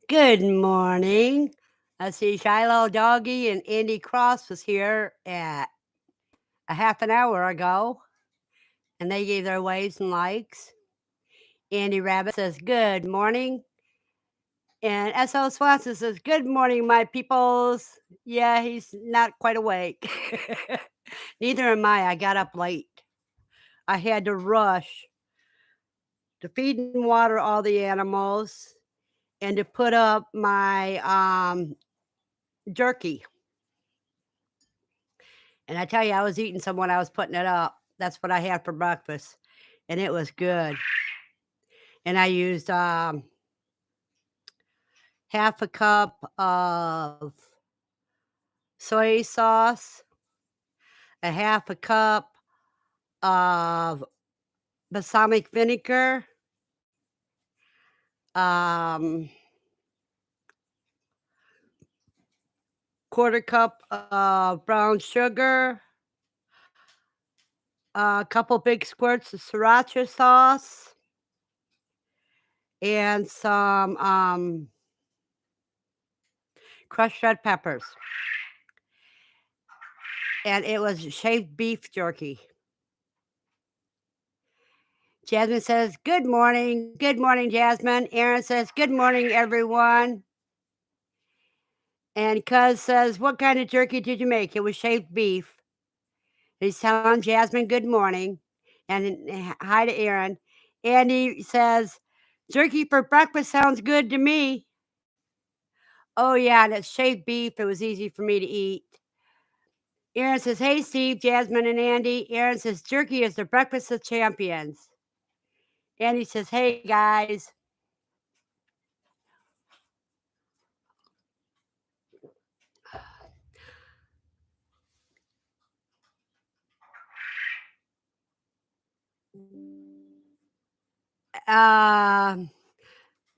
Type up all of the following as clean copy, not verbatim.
Good morning. I see Shiloh Doggy and Andy Cross was here at a half an hour ago, and they gave their waves and likes. Andy Rabbit says, Good morning. And S.O. Swanson says, Good morning, my peoples. Yeah, he's not quite awake. Neither am I. I got up late. I had to rush to feed and water all the animals and to put up my jerky. And I tell you, I was eating some when I was putting it up. That's what I had for breakfast, and it was good. And I used half a cup of soy sauce, a half a cup of balsamic vinegar, um, quarter cup of brown sugar, a couple big squirts of sriracha sauce, and some crushed red peppers. And it was shaved beef jerky. Jasmine says, Good morning. Good morning, Jasmine. Aaron says, Good morning, everyone. And Cuz says, What kind of jerky did you make? It was shaved beef. He's telling Jasmine good morning. And hi to Aaron. Andy says, Jerky for breakfast sounds good to me. Oh, yeah, and it's shaved beef. It was easy for me to eat. Aaron says, Hey, Steve, Jasmine, and Andy. Aaron says, Jerky is the breakfast of champions. Andy says, Hey, guys.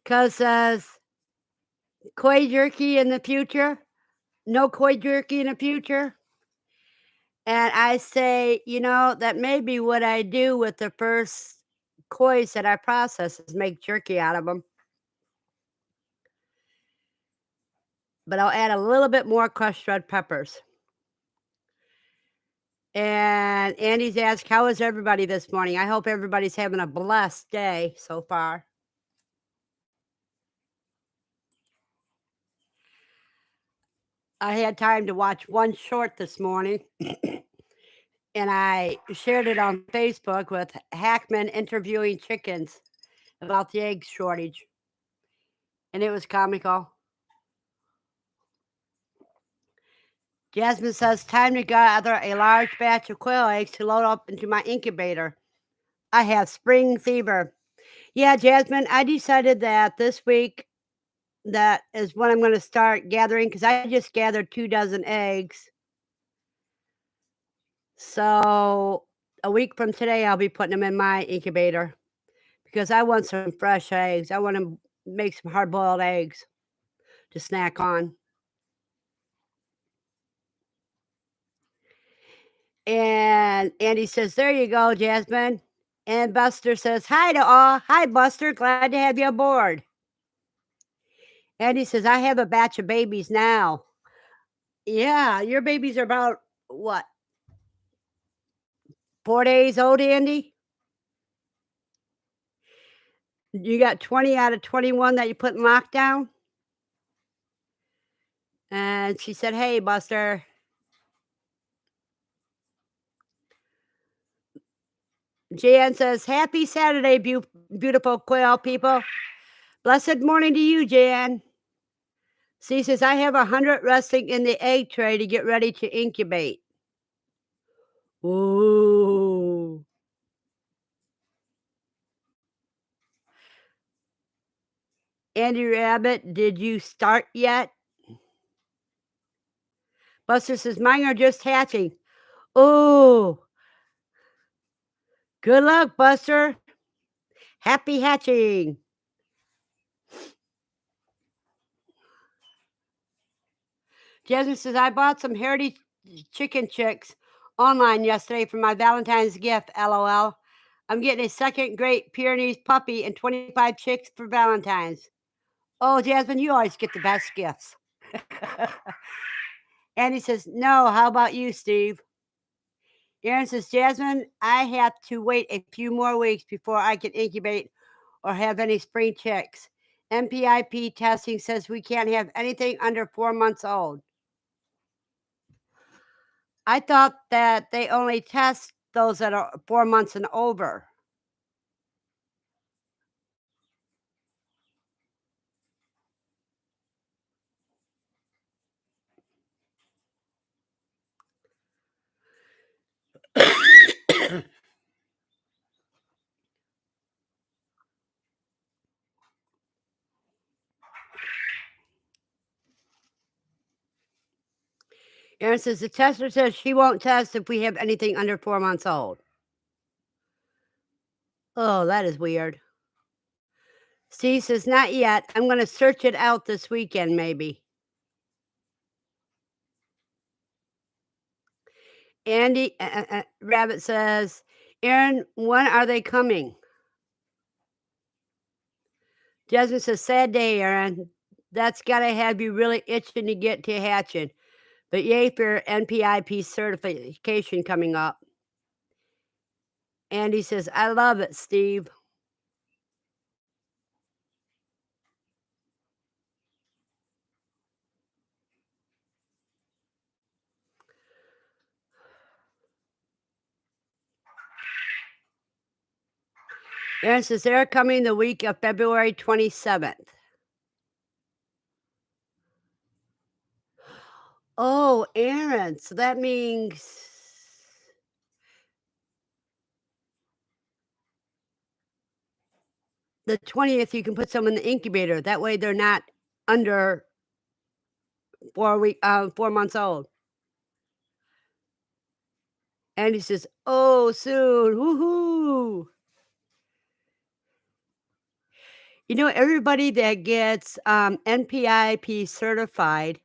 Cuz says, Koi jerky in the future? No koi jerky in the future? And I say, that may be what I do with the first kois that I process is make jerky out of them. But I'll add a little bit more crushed red peppers. And Andy's asked, How is everybody this morning? I hope everybody's having a blessed day so far. I had time to watch one short this morning. And I shared it on Facebook with Hackman interviewing chickens about the egg shortage. And it was comical. Jasmine says, Time to gather a large batch of quail eggs to load up into my incubator. I have spring fever. Yeah, Jasmine, I decided that this week that is when I'm going to start gathering because I just gathered 2 dozen eggs. So a week from today, I'll be putting them in my incubator because I want some fresh eggs. I want to make some hard-boiled eggs to snack on. And Andy says, There you go, Jasmine. And Buster says, Hi to all. Hi, Buster. Glad to have you aboard. Andy says, I have a batch of babies now. Yeah, your babies are about, what, 4 days old, Andy? You got 20 out of 21 that you put in lockdown? And she said, Hey, Buster. Jan says, Happy Saturday, beautiful quail people. Blessed morning to you, Jan. C says, I have 100 resting in the egg tray to get ready to incubate. Ooh. Andy Rabbit, did you start yet? Buster says, Mine are just hatching. Ooh. Good luck, Buster. Happy hatching. Jasmine says, I bought some heritage chicken chicks online yesterday for my Valentine's gift, LOL. I'm getting a second great Pyrenees puppy and 25 chicks for Valentine's. Oh, Jasmine, you always get the best gifts. Andy says, no, how about you, Steve? Aaron says, Jasmine, I have to wait a few more weeks before I can incubate or have any spring chicks. MPIP testing says we can't have anything under 4 months old. I thought that they only test those that are 4 months and over. Aaron says the tester says she won't test if we have anything under 4 months old. Oh, that is weird. Steve says, not yet. I'm going to search it out this weekend, maybe. Andy Rabbit says, Aaron, when are they coming? Jasmine says, sad day, Aaron. That's got to have you really itching to get to hatching. But yay for your NPIP certification coming up. Andy says, I love it, Steve. Aaron says, they're coming the week of February 27th. Oh, Aaron. So that means the 20th, you can put some in the incubator. That way they're not under 4 months old. And he says, oh, soon. Woohoo. You know, everybody that gets NPIP certified,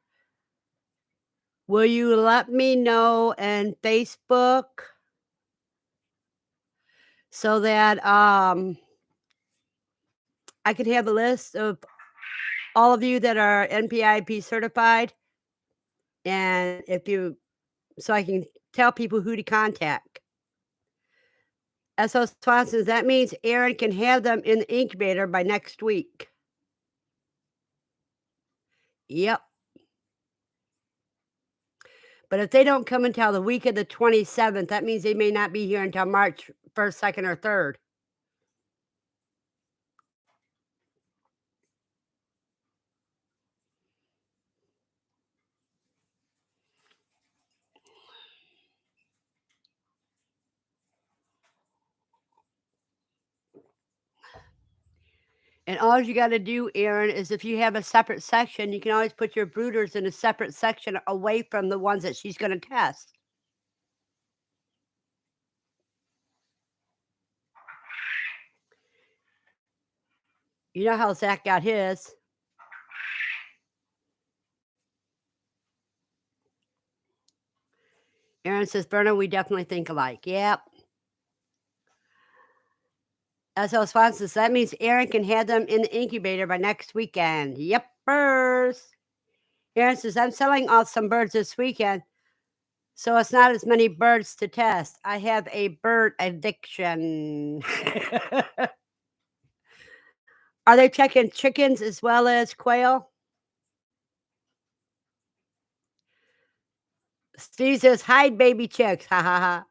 will you let me know in Facebook so that I can have a list of all of you that are NPIP certified? And so I can tell people who to contact. SO Swanson, that means Aaron can have them in the incubator by next week. Yep. But if they don't come until the week of the 27th, that means they may not be here until March 1st, 2nd, or 3rd. And all you gotta do, Aaron, is if you have a separate section, you can always put your brooders in a separate section away from the ones that she's gonna test. You know how Zach got his. Aaron says, Verna, we definitely think alike. Yep. SO Swanson says, that means Aaron can have them in the incubator by next weekend. Yepers. Aaron says, I'm selling off some birds this weekend, so it's not as many birds to test. I have a bird addiction. Are they checking chickens as well as quail? Steve says, hide baby chicks. Ha ha ha.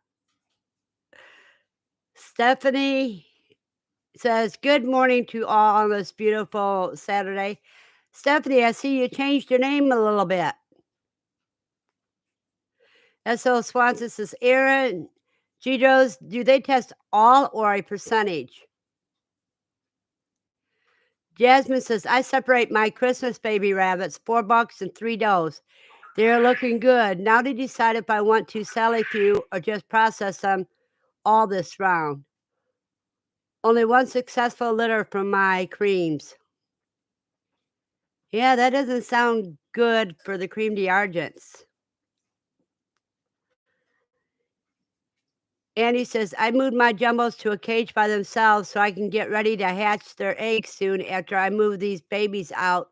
Stephanie says, good morning to all on this beautiful Saturday. Stephanie, I see you changed your name a little bit. S.O. Swanson says, Aaron, Gidos, do they test all or a percentage? Jasmine says, I separate my Christmas baby rabbits, $4 and 3 does. They're looking good. Now to decide if I want to sell a few or just process them all this round. Only one successful litter from my creams. Yeah, that doesn't sound good for the cream d'argents. Andy says, I moved my jumbos to a cage by themselves so I can get ready to hatch their eggs soon after I move these babies out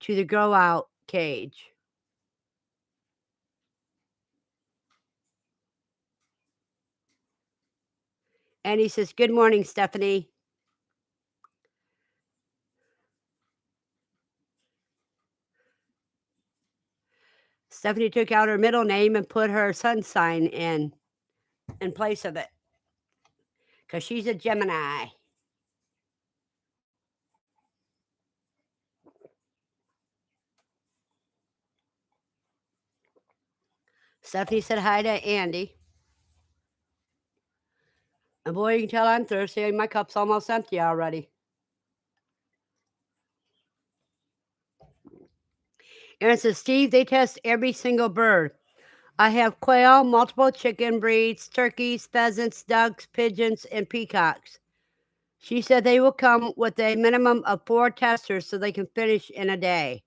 to the grow out cage. Andy says, good morning, Stephanie. Stephanie took out her middle name and put her sun sign in place of it because she's a Gemini. Stephanie said hi to Andy. And boy, you can tell I'm thirsty. My cup's almost empty already. Aaron says, Steve, they test every single bird. I have quail, multiple chicken breeds, turkeys, pheasants, ducks, pigeons, and peacocks. She said they will come with a minimum of 4 testers so they can finish in a day.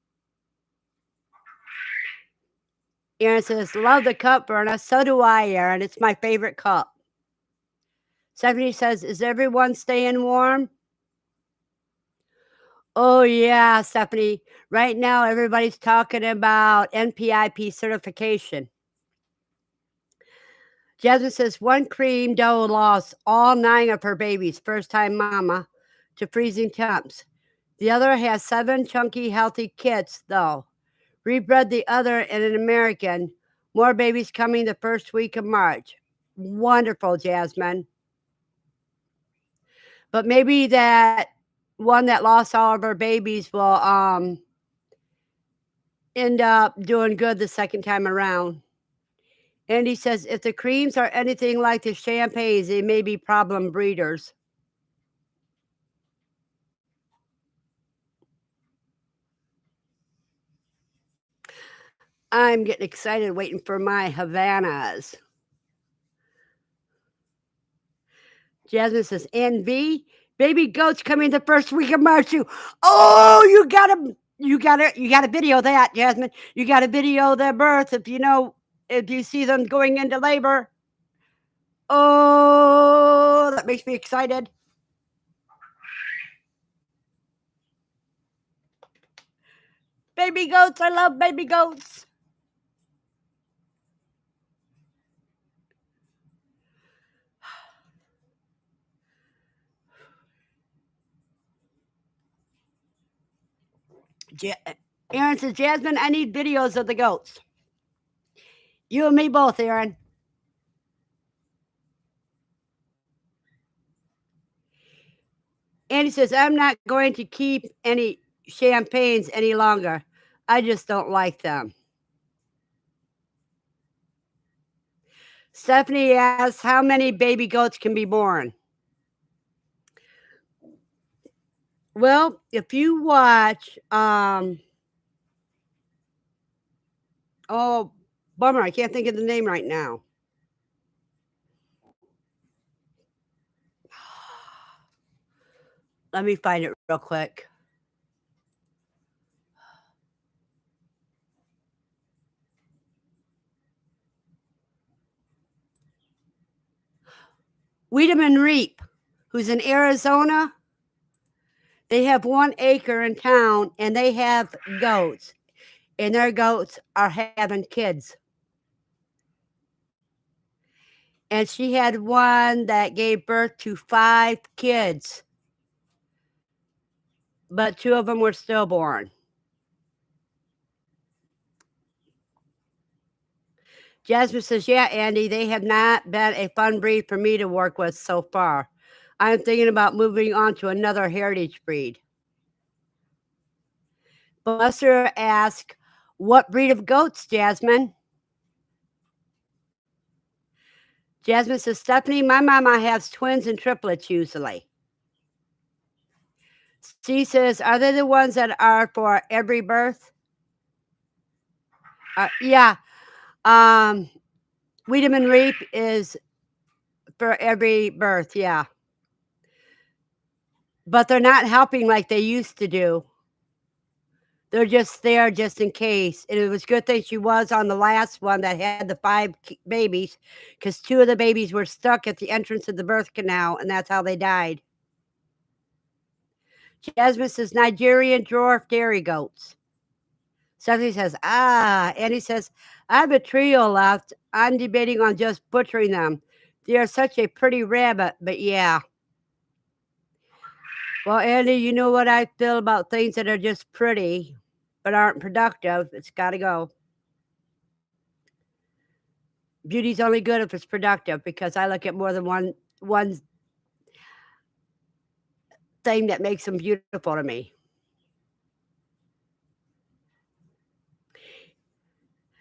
Aaron says, love the cup, Verna. So do I, Aaron. It's my favorite cup. Stephanie says, is everyone staying warm? Oh, yeah, Stephanie. Right now, everybody's talking about NPIP certification. Jasmine says, one cream doe lost all 9 of her babies, first-time mama, to freezing temps. The other has 7 chunky, healthy kits, though. Rebred the other in an American. More babies coming the first week of March. Wonderful, Jasmine. But maybe that one that lost all of her babies will end up doing good the second time around. Andy says, if the creams are anything like the champagnes, they may be problem breeders. I'm getting excited waiting for my Havanas. Jasmine says, NV, baby goats coming the first week of March too. Oh, you gotta video that, Jasmine. You gotta video their birth if you see them going into labor. Oh, that makes me excited. Baby goats, I love baby goats. Aaron says, Jasmine, I need videos of the goats. You and me both, Aaron. Andy says, I'm not going to keep any champagnes any longer. I just don't like them. Stephanie asks, how many baby goats can be born? Well, if you watch, oh, bummer, I can't think of the name right now. Let me find it real quick. Wiedemann Reap, who's in Arizona. They have 1 acre in town and they have goats, and their goats are having kids. And she had one that gave birth to 5 kids, but 2 of them were stillborn. Jasmine says, yeah, Andy, they have not been a fun breed for me to work with so far. I'm thinking about moving on to another heritage breed. Buster asked, what breed of goats, Jasmine? Jasmine says, Stephanie, my mama has twins and triplets usually. She says, are they the ones that are for every birth? Yeah. Wiedemann Reap is for every birth, yeah. But they're not helping like they used to do. They're just there just in case, and it was a good thing she was on the last one that had the 5 babies, because 2 of the babies were stuck at the entrance of the birth canal, and that's how they died. Jasmine says, "Nigerian dwarf dairy goats." Stephanie says, "Ah." Andy says, "I have a trio left. I'm debating on just butchering them. They are such a pretty rabbit, but yeah." Well, Andy, you know what I feel about things that are just pretty but aren't productive. It's gotta go. Beauty's only good if it's productive, because I look at more than one thing that makes them beautiful to me.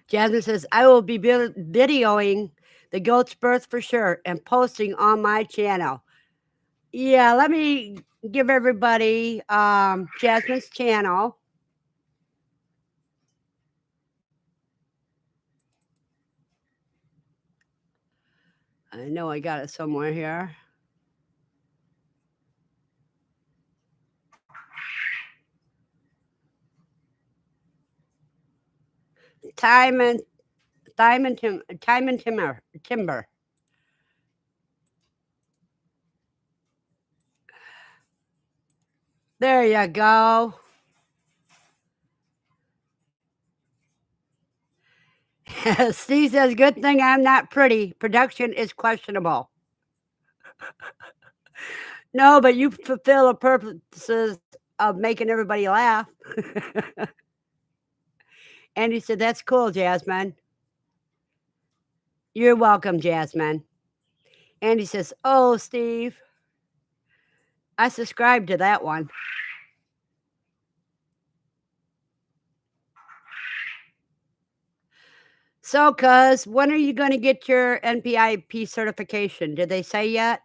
Jasmine says, "I will be videoing the goat's birth for sure and posting on my channel." Yeah, let me give everybody Jasmine's channel. I know I got it somewhere here. Time and timber. There you go. Steve says, "Good thing I'm not pretty. Production is questionable." No, but you fulfill the purposes of making everybody laugh. And he said, "That's cool, Jasmine." You're welcome, Jasmine. And he says, "Oh, Steve, I subscribed to that one." So, cuz, when are you going to get your NPIP certification? Did they say yet?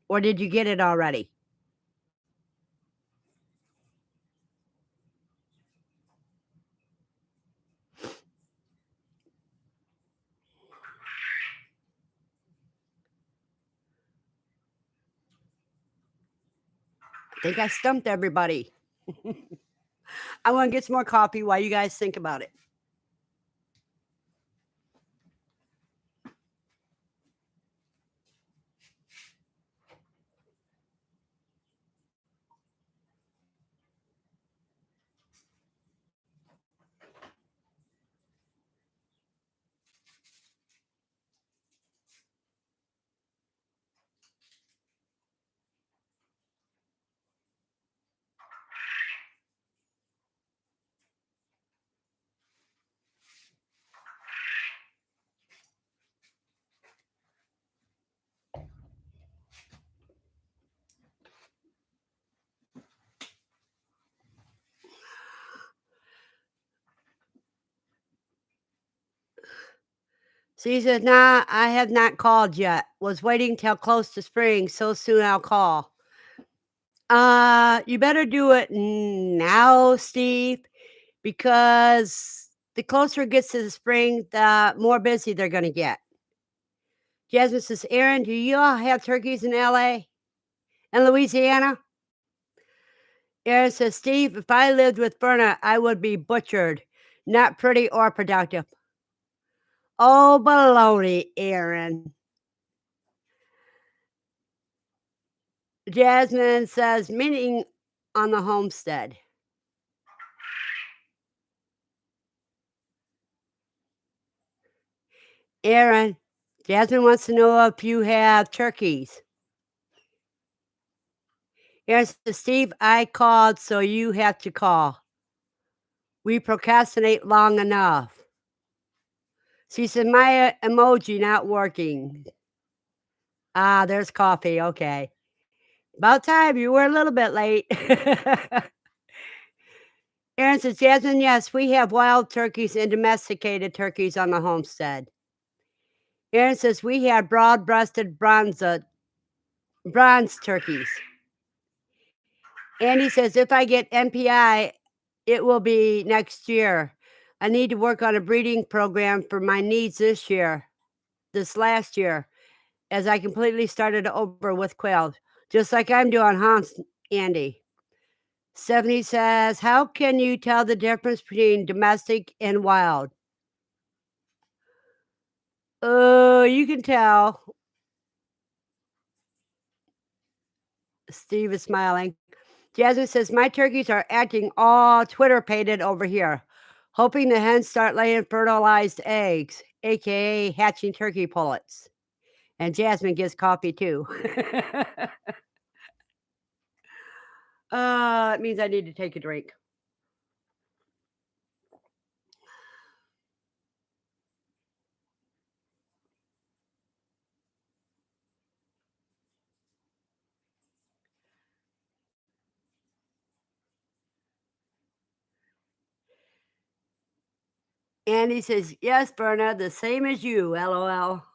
Or did you get it already? I think I stumped everybody. I want to get some more coffee while you guys think about it. So he says, "Nah, I have not called yet. Was waiting till close to spring. So soon I'll call." You better do it now, Steve, because the closer it gets to the spring, the more busy they're going to get. Jasmine says, "Aaron, do you all have turkeys in LA and Louisiana?" Aaron says, "Steve, if I lived with Verna, I would be butchered, not pretty or productive." Oh, baloney, Aaron. Jasmine says, "Meeting on the homestead." Aaron, Jasmine wants to know if you have turkeys. Aaron says, "Steve, I called, so you have to call. We procrastinate long enough." She said, "My emoji not working." Ah, there's coffee. Okay. About time. You were a little bit late. Aaron says, "Jasmine, yes, we have wild turkeys and domesticated turkeys on the homestead." Aaron says, "We have broad-breasted bronze turkeys." Andy says, "If I get MPI, it will be next year. I need to work on a breeding program for my needs this last year, as I completely started over with quail, just like I'm doing, huh, Andy?" Stephanie says, "How can you tell the difference between domestic and wild?" Oh, you can tell. Steve is smiling. Jasmine says, "My turkeys are acting all Twitter pated over here, hoping the hens start laying fertilized eggs, aka hatching turkey pullets." And Jasmine gets coffee too. It means I need to take a drink. Andy says, "Yes, Verna, the same as you, LOL."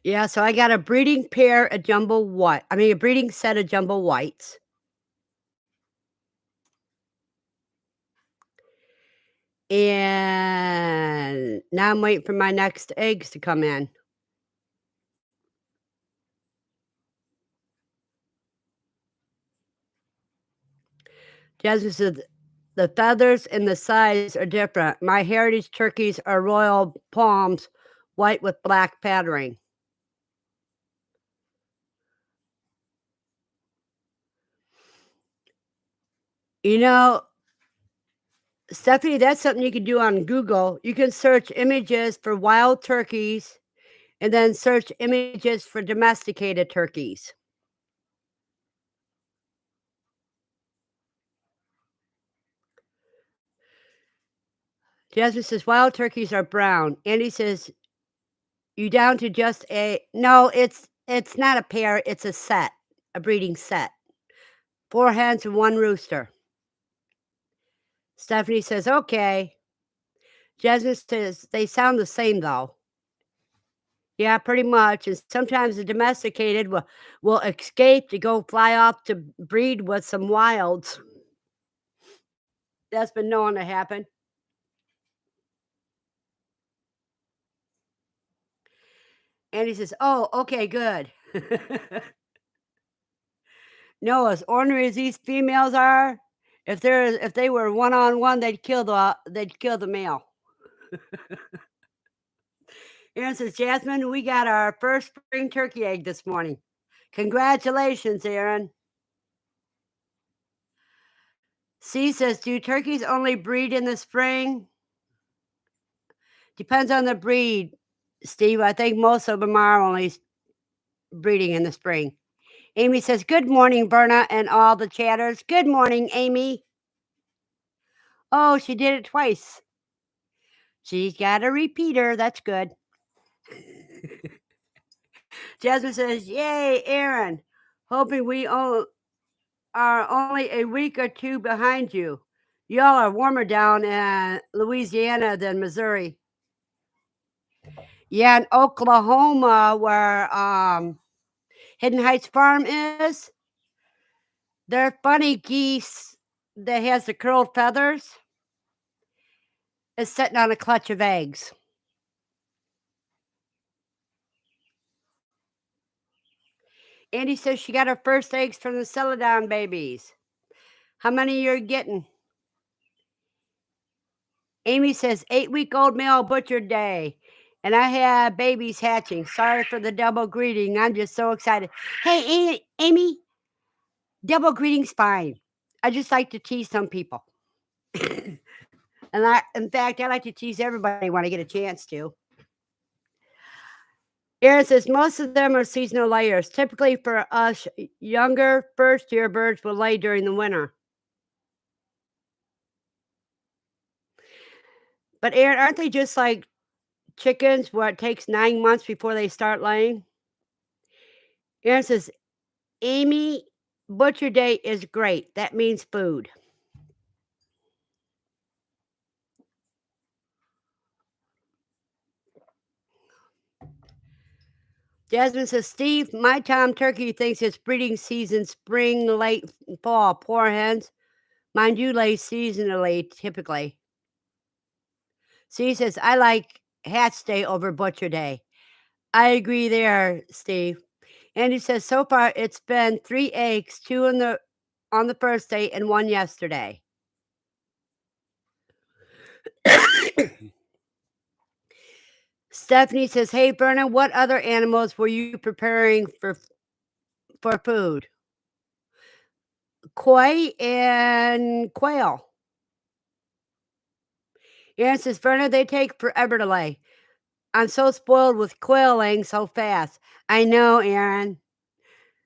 Yeah, so I got a breeding pair of a breeding set of jumbo whites. And now I'm waiting for my next eggs to come in. Jasmine says, "The feathers and the size are different. My heritage turkeys are royal palms, white with black patterning." You know, Stephanie, that's something you can do on Google. You can search images for wild turkeys and then search images for domesticated turkeys. Jasmine says, "Wild turkeys are brown." Andy says, "You down to just a" No, it's not a pair, it's a set, a breeding set. 4 hens and 1 rooster. Stephanie says, "Okay." Jasmine says, "They sound the same though." Yeah, pretty much. And sometimes the domesticated will escape to go fly off to breed with some wilds. That's been known to happen. And he says, "Oh, okay, good." No, as ornery as these females are, if they were one on one, they'd kill the male. Aaron says, "Jasmine, we got our first spring turkey egg this morning. Congratulations, Aaron." C says, "Do turkeys only breed in the spring?" Depends on the breed, Steve. I think most of them are only breeding in the spring. Amy says, "Good morning, Verna and all the chatters." Good morning, Amy. Oh, she did it twice. She's got a repeater. That's good. Jasmine says, "Yay, Aaron. Hoping are only a week or two behind you. Y'all are warmer down in Louisiana than Missouri." Yeah, in Oklahoma, where Hidden Heights Farm is, their funny geese that has the curled feathers is sitting on a clutch of eggs. Andy says she got her first eggs from the Celadon babies. How many you're getting? Amy says 8-week-old male butcher day. And I have babies hatching. Sorry for the double greeting. I'm just so excited. Hey, Amy, double greeting's fine. I just like to tease some people. In fact, I like to tease everybody when I get a chance to. Aaron says most of them are seasonal layers. Typically, for us younger first year birds will lay during the winter. But Aaron, aren't they just like chickens where it takes 9 months before they start laying? Aaron says, "Amy, butcher day is great. That means food." Jasmine says, "Steve, my Tom turkey thinks it's breeding season spring, late fall. Poor hens. Mine do lay seasonally, typically." She says, "I like hatch day over butcher day." I agree there, Steve. And he says, "So far, it's been 3 eggs, 2 on the first day and 1 yesterday." Stephanie says, "Hey, Verna, what other animals were you preparing for food?" Koi and quail. Aaron says, "Verna, they take forever to lay. I'm so spoiled with quail laying so fast." I know, Aaron.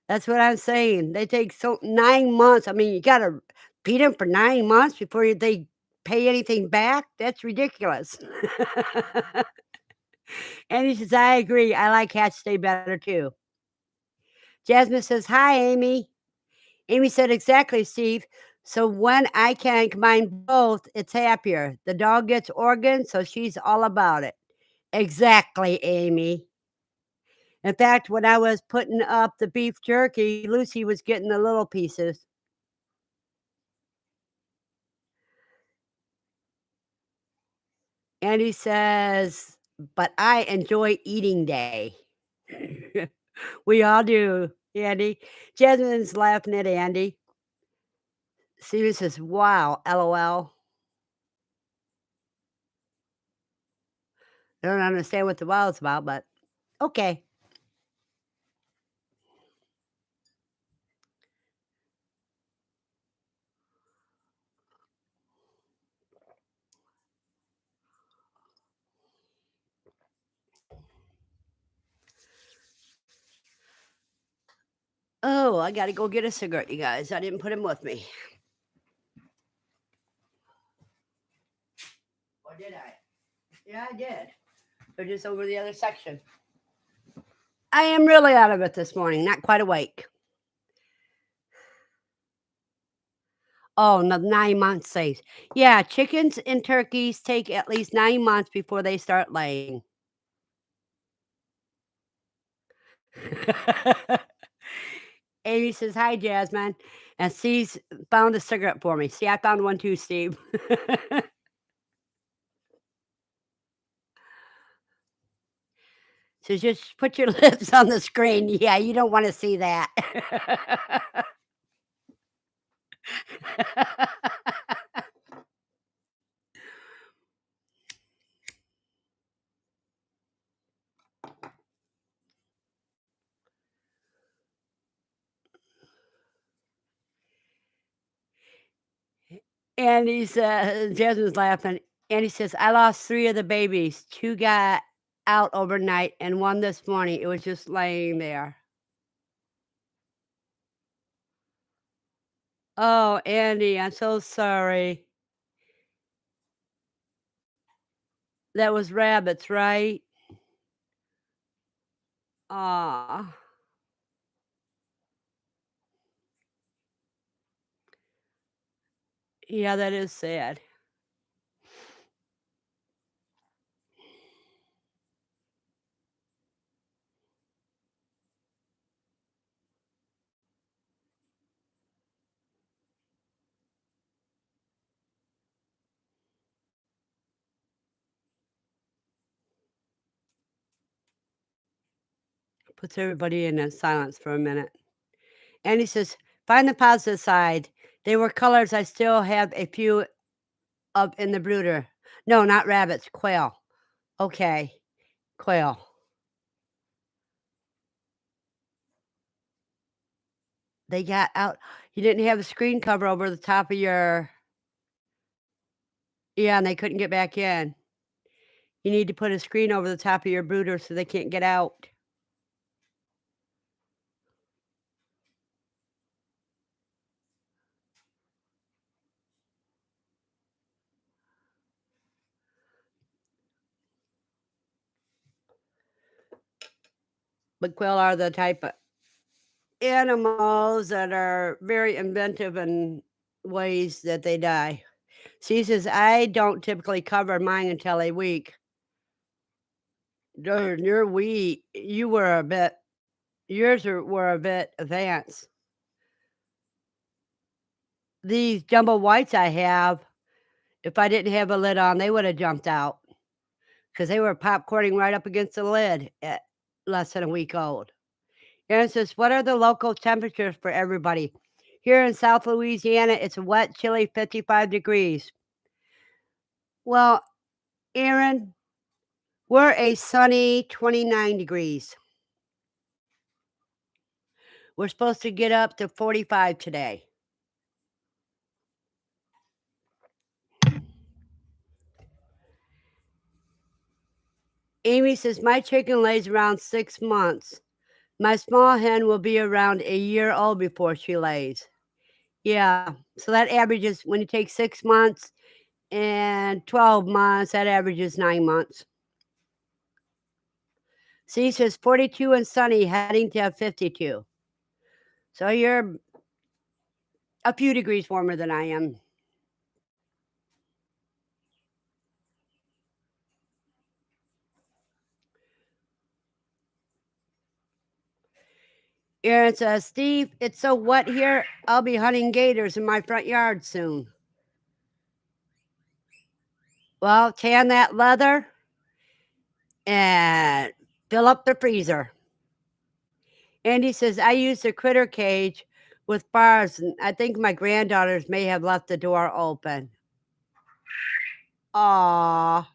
That's what I'm saying. They take 9 months. I mean, you gotta feed them for 9 months before they pay anything back? That's ridiculous. And he says, "I agree. I like hatch stay better too." Jasmine says, "Hi, Amy." Amy said, "Exactly, Steve. So when I can combine both, it's happier. The dog gets organs, so she's all about it." Exactly, Amy. In fact, when I was putting up the beef jerky, Lucy was getting the little pieces. And he says, "But I enjoy eating day." We all do, Andy. Jasmine's laughing at Andy. Steven says, "Wow, LOL." I don't understand what the wow is about, but okay. Oh, I gotta go get a cigarette, you guys. I didn't put him with me. Or did I? Yeah, I did. They're just over the other section. I am really out of it this morning, not quite awake. Oh, no, 9 months safe. Yeah, chickens and turkeys take at least 9 months before they start laying. Amy says, "Hi, Jasmine." And she's found a cigarette for me. See, I found one too, Steve. So just put your lips on the screen. Yeah, you don't want to see that. And he says, Jasmine's laughing. And he says, "I lost 3 of the babies. 2 got out overnight and 1 this morning. It was just laying there." Oh, Andy, I'm so sorry. That was rabbits, right? Aw. Yeah, that is sad. Puts everybody in a silence for a minute. And he says, "Find the positive side. They were colors I still have a few of in the brooder." No, not rabbits, quail. Okay, quail. They got out. You didn't have a screen cover over the top of your, yeah, and they couldn't get back in. You need to put a screen over the top of your brooder so they can't get out. But quail are the type of animals that are very inventive in ways that they die. She says, "I don't typically cover mine until a week." Dude, you were a bit were a bit advanced. These jumbo whites I have, if I didn't have a lid on, they would have jumped out because they were popcorning right up against the lid at less than a week old. Aaron says, "What are the local temperatures for everybody?" Here in South Louisiana, it's a wet, chilly 55 degrees. Well, Aaron, we're a sunny 29 degrees. We're supposed to get up to 45 today. Amy says, "My chicken lays around 6 months. My small hen will be around a year old before she lays." Yeah, so that averages when you take 6 months and 12 months, that averages 9 months. C says 42 and sunny, heading to 52. So you're a few degrees warmer than I am. Aaron says, "Steve, it's so wet here. I'll be hunting gators in my front yard soon." Well, tan that leather and fill up the freezer. Andy says, "I use the critter cage with bars, and I think my granddaughters may have left the door open." Aw,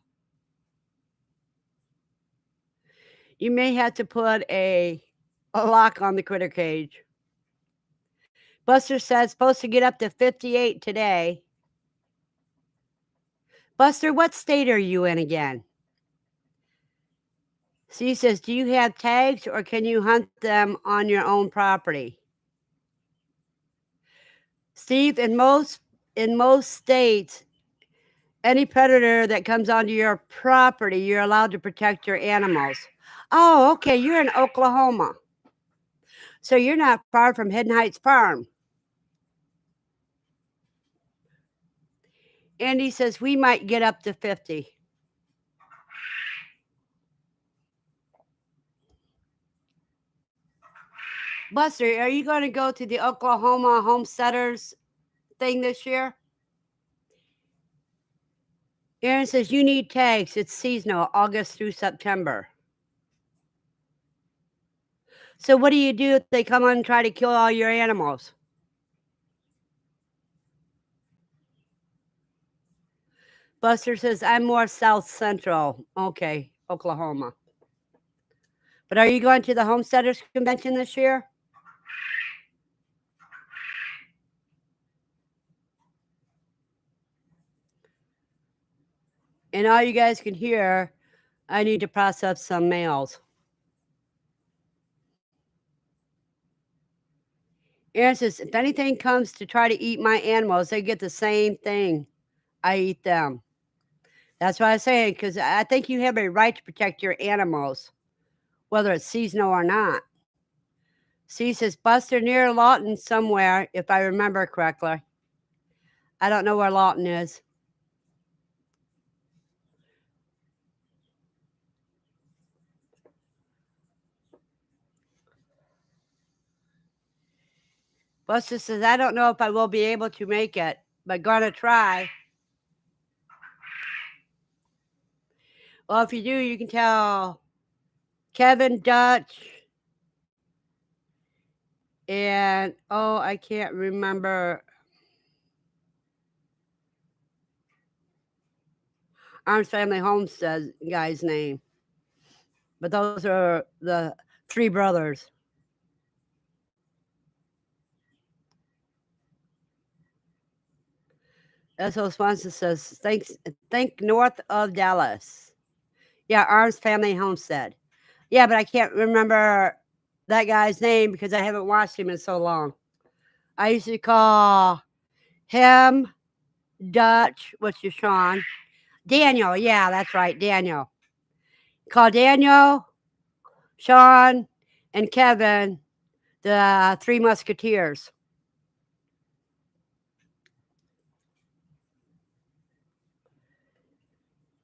you may have to put a lock on the critter cage. Buster says, "Supposed to get up to 58 today." Buster, what state are you in again? C says, "Do you have tags or can you hunt them on your own property?" Steve, in most states, any predator that comes onto your property, you're allowed to protect your animals. Oh, okay, you're in Oklahoma. So you're not far from Hidden Heights Farm. Andy says we might get up to 50. Buster, are you going to go to the Oklahoma Homesteaders thing this year? Aaron says you need tags. It's seasonal, August through September. So what do you do if they come on and try to kill all your animals? Buster says I'm more south central. Okay, Oklahoma. But are you going to the Homesteaders convention this year? And all you guys can hear, I need to process some mails. Aaron says, "If anything comes to try to eat my animals, they get the same thing. I eat them." That's what I say, because I think you have a right to protect your animals, whether it's seasonal or not. C says, "Buster near Lawton somewhere, if I remember correctly." I don't know where Lawton is. Buster says, "I don't know if I will be able to make it, but gonna try." Well, if you do, you can tell Kevin, Dutch, and oh, I can't remember Arms Family Homestead guy's name, but those are the 3 brothers. S.O. Swanson says, "Thanks, think north of Dallas." Yeah, Arms Family Homestead. Yeah, but I can't remember that guy's name because I haven't watched him in so long. I used to call him Dutch, which is Sean. Daniel, yeah, that's right, Daniel. Call Daniel, Sean, and Kevin the 3 Musketeers.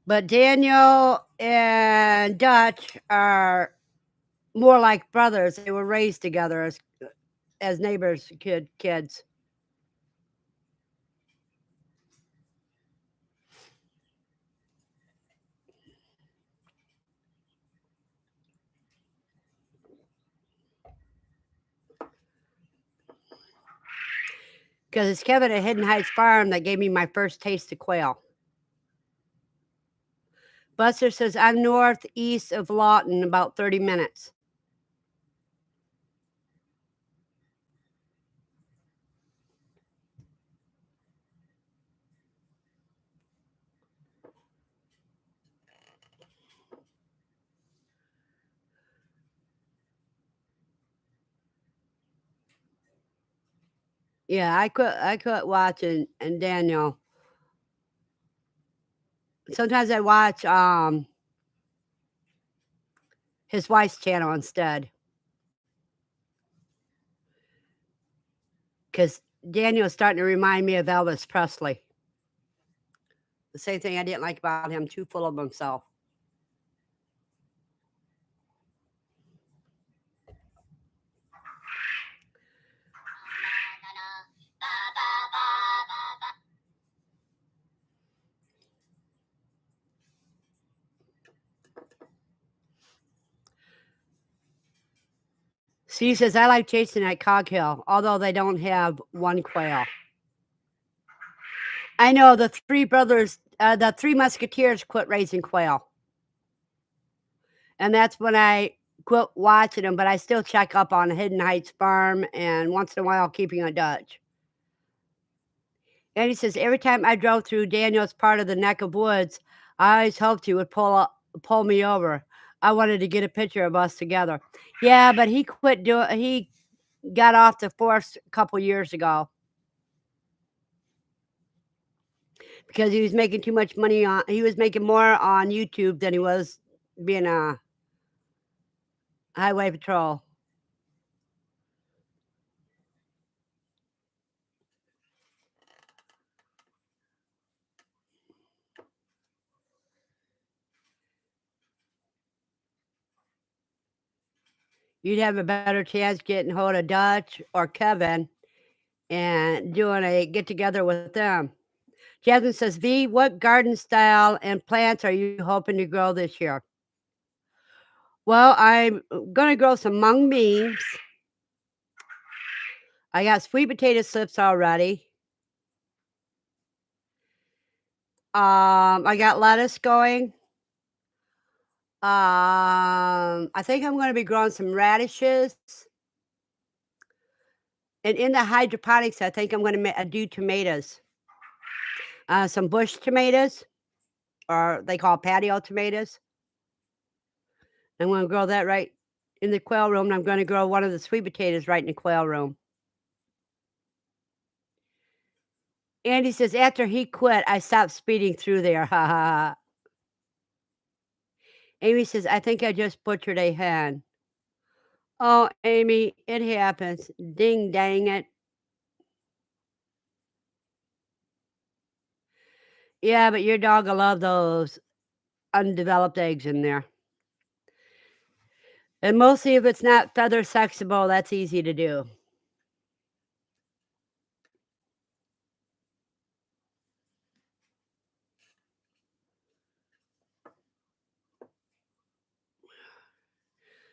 But Daniel and Dutch are more like brothers. They were raised together as neighbors, kids. because it's Kevin at Hidden Heights Farm that gave me my first taste of quail. Buster says, I'm northeast of Lawton, about 30 minutes. Yeah, I quit watching and Daniel. Sometimes I watch his wife's channel instead. Because Daniel's starting to remind me of Elvis Presley. The same thing I didn't like about him, too full of himself. Steve says, I like chasing at Cog Hill, although they don't have one quail. I know the three brothers, the three musketeers quit raising quail. And that's when I quit watching them, but I still check up on Hidden Heights Farm and once in a while keeping a Dutch. And he says, every time I drove through Daniel's part of the neck of woods, I always hoped he would pull me over. I wanted to get a picture of us together. Yeah, but he got off the force a couple years ago because he was making too much money he was making more on YouTube than he was being a highway patrol. You'd have a better chance getting hold of Dutch or Kevin and doing a get together with them. Jasmine says, V, what garden style and plants are you hoping to grow this year? Well, I'm going to grow some mung beans. I got sweet potato slips already. I got lettuce going. I think I'm going to be growing some radishes. And in the hydroponics, I think I'm going to do tomatoes. Some bush tomatoes, or they call patio tomatoes. I'm going to grow that right in the quail room, and I'm going to grow one of the sweet potatoes right in the quail room. Andy says, after he quit, I stopped speeding through there. Ha ha ha. Amy says, I think I just butchered a hen. Oh, Amy, it happens. Ding dang it. Yeah, but your dog will love those undeveloped eggs in there. And mostly if it's not feather sexable, that's easy to do.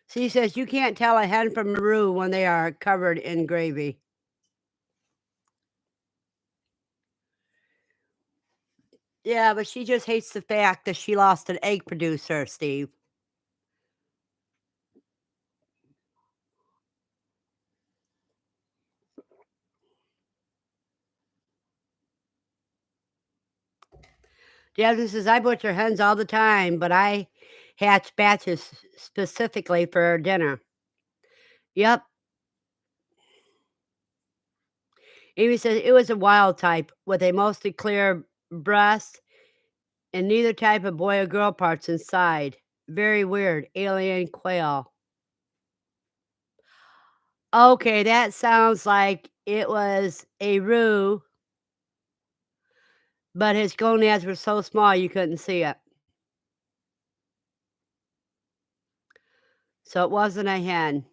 She says you can't tell a hen from a roux when they are covered in gravy. Yeah, but she just hates the fact that she lost an egg producer, Steve. Jasmine says, I butcher hens all the time, but I hatch batches specifically for dinner. Yep. Amy says it was a wild type with a mostly clear breast and neither type of boy or girl parts inside. Very weird. Alien quail. Okay, that sounds like it was a roux, but his gonads were so small you couldn't see it. So it wasn't a hen.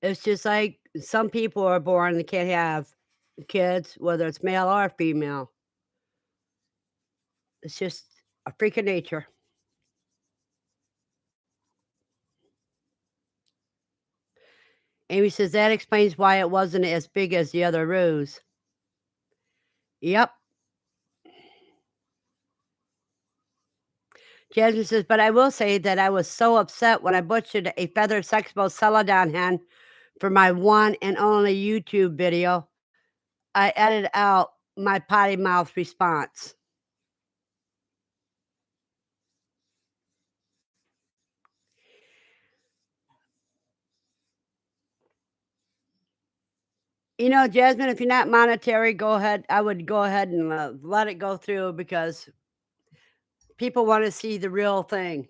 It's just like some people are born, they can't have kids, whether it's male or female. It's just a freak of nature. Amy says that explains why it wasn't as big as the other ruse. Yep. Jasmine says, but I will say that I was so upset when I butchered a feathered sexable celadon hen for my one and only YouTube video. I edited out my potty mouth response. You know, Jasmine, if you're not monetary, go ahead. I would go ahead and let it go through because people want to see the real thing.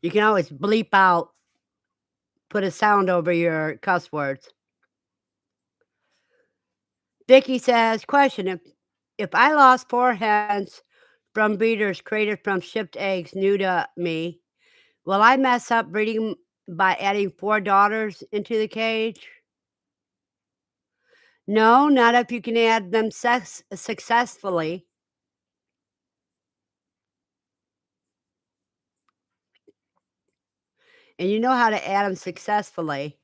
You can always bleep out, put a sound over your cuss words. Vicky says, question, if I lost 4 hens from breeders created from shipped eggs new to me, will I mess up breeding by adding 4 daughters into the cage? No, not if you can add them successfully. And you know how to add them successfully.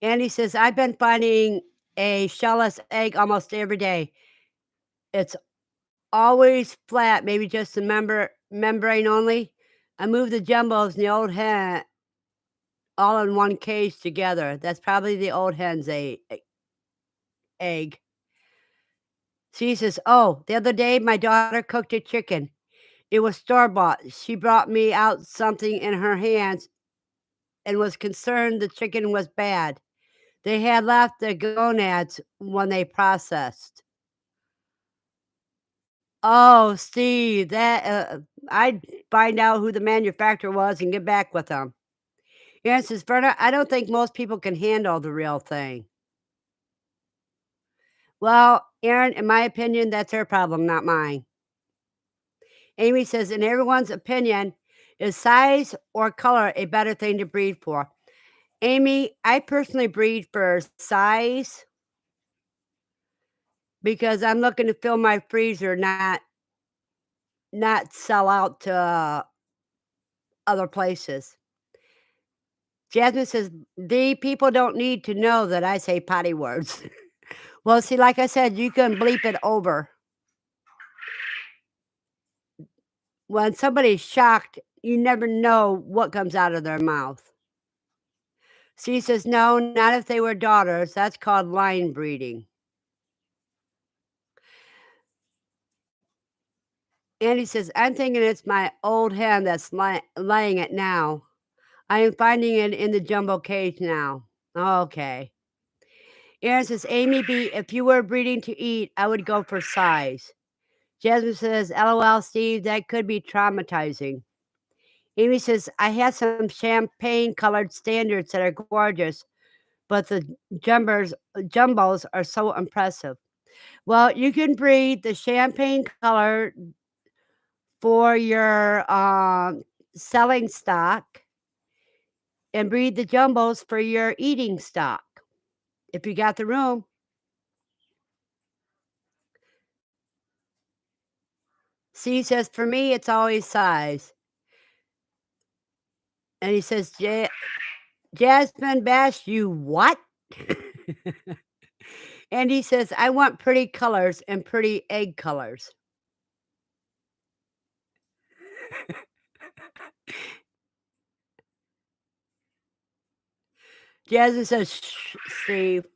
Andy says, I've been finding a shellless egg almost every day. It's always flat, maybe just the membrane only. I moved the jumbos and the old hen all in one cage together. That's probably the old hen's egg. She says, oh, the other day my daughter cooked a chicken. It was store-bought. She brought me out something in her hands and was concerned the chicken was bad. They had left the gonads when they processed. Oh, Steve, that I'd find out who the manufacturer was and get back with them. Aaron says, Verna, I don't think most people can handle the real thing. Well, Aaron, in my opinion, that's her problem, not mine. Amy says, in everyone's opinion, is size or color a better thing to breed for? Amy, I personally breed for size because I'm looking to fill my freezer, not sell out to other places. Jasmine says, the people don't need to know that I say potty words. Well, see, like I said, you can bleep it over. When somebody's shocked, you never know what comes out of their mouth. She says, no, not if they were daughters. That's called line breeding. Andy says, I'm thinking it's my old hen that's laying it now. I am finding it in the jumbo cage now. Okay. Aaron says, Amy B, if you were breeding to eat, I would go for size. Jasmine says, LOL, Steve, that could be traumatizing. Amy says, I have some champagne colored standards that are gorgeous, but the jumbos are so impressive. Well, you can breed the champagne color for your selling stock and breed the jumbos for your eating stock if you got the room. C says, for me, it's always size. And he says, Jasmine Bash, you what? And he says, I want pretty colors and pretty egg colors. Jasmine says, shh, Steve.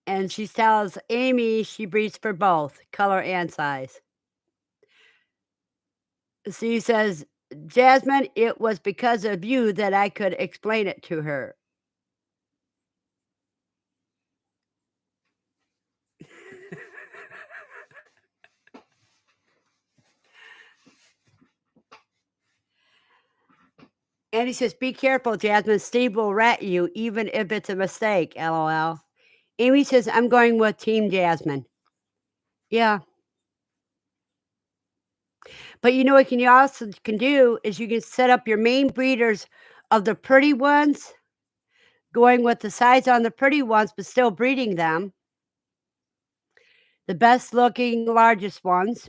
And she tells Amy she breeds for both color and size. She says, Jasmine, it was because of you that I could explain it to her. And he says, be careful, Jasmine. Steve will rat you even if it's a mistake, LOL. Amy says, I'm going with Team Jasmine. Yeah. But you know what you also can do is you can set up your main breeders of the pretty ones, going with the size on the pretty ones, but still breeding them. The best looking, largest ones.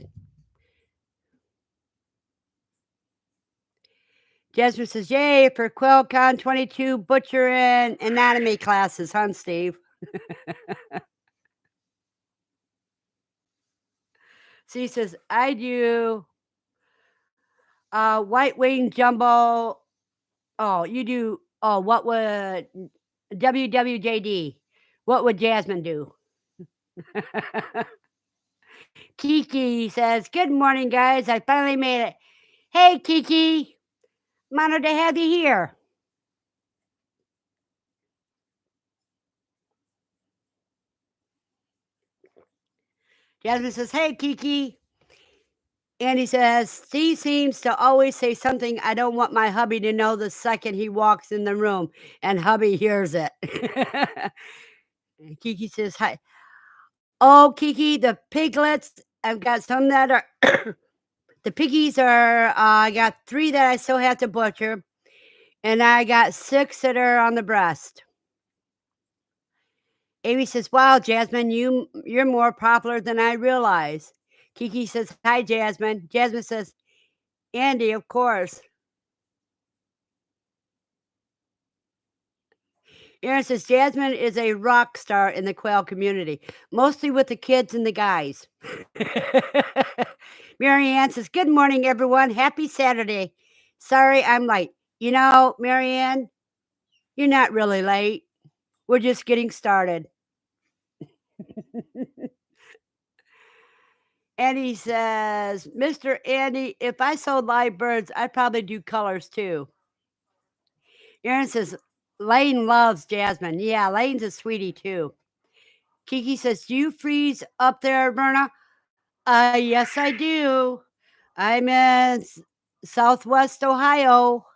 Jasmine says, "Yay for QuailCon 22 butcher and anatomy classes, huh, Steve?" She says, "I do white wing jumbo." Oh, you do. Oh, what would WWJD? What would Jasmine do? Kiki says, "Good morning, guys. I finally made it." Hey, Kiki. I'm honored to have you here. Jasmine says, "Hey, Kiki." Andy says, "Steve seems to always say something I don't want my hubby to know the second he walks in the room, and hubby hears it." Kiki says, "Hi." Oh, Kiki, the piglets, I've got some that are, the piggies are, I got 3 that I still have to butcher, and I got 6 that are on the breast. Amy says, "Wow, Jasmine, you're more popular than I realize." Kiki says, "Hi, Jasmine." Jasmine says, "Andy, of course." Aaron says, "Jasmine is a rock star in the quail community, mostly with the kids and the guys." Mary Ann says, "Good morning, everyone. Happy Saturday. Sorry I'm late." You know, Mary Ann, you're not really late. We're just getting started. Andy says, "Mr. Andy, if I sold live birds, I'd probably do colors too." Aaron says, "Lane loves Jasmine." Yeah, Lane's a sweetie too. Kiki says, "Do you freeze up there, Verna?" Yes, I do. I'm in Southwest Ohio.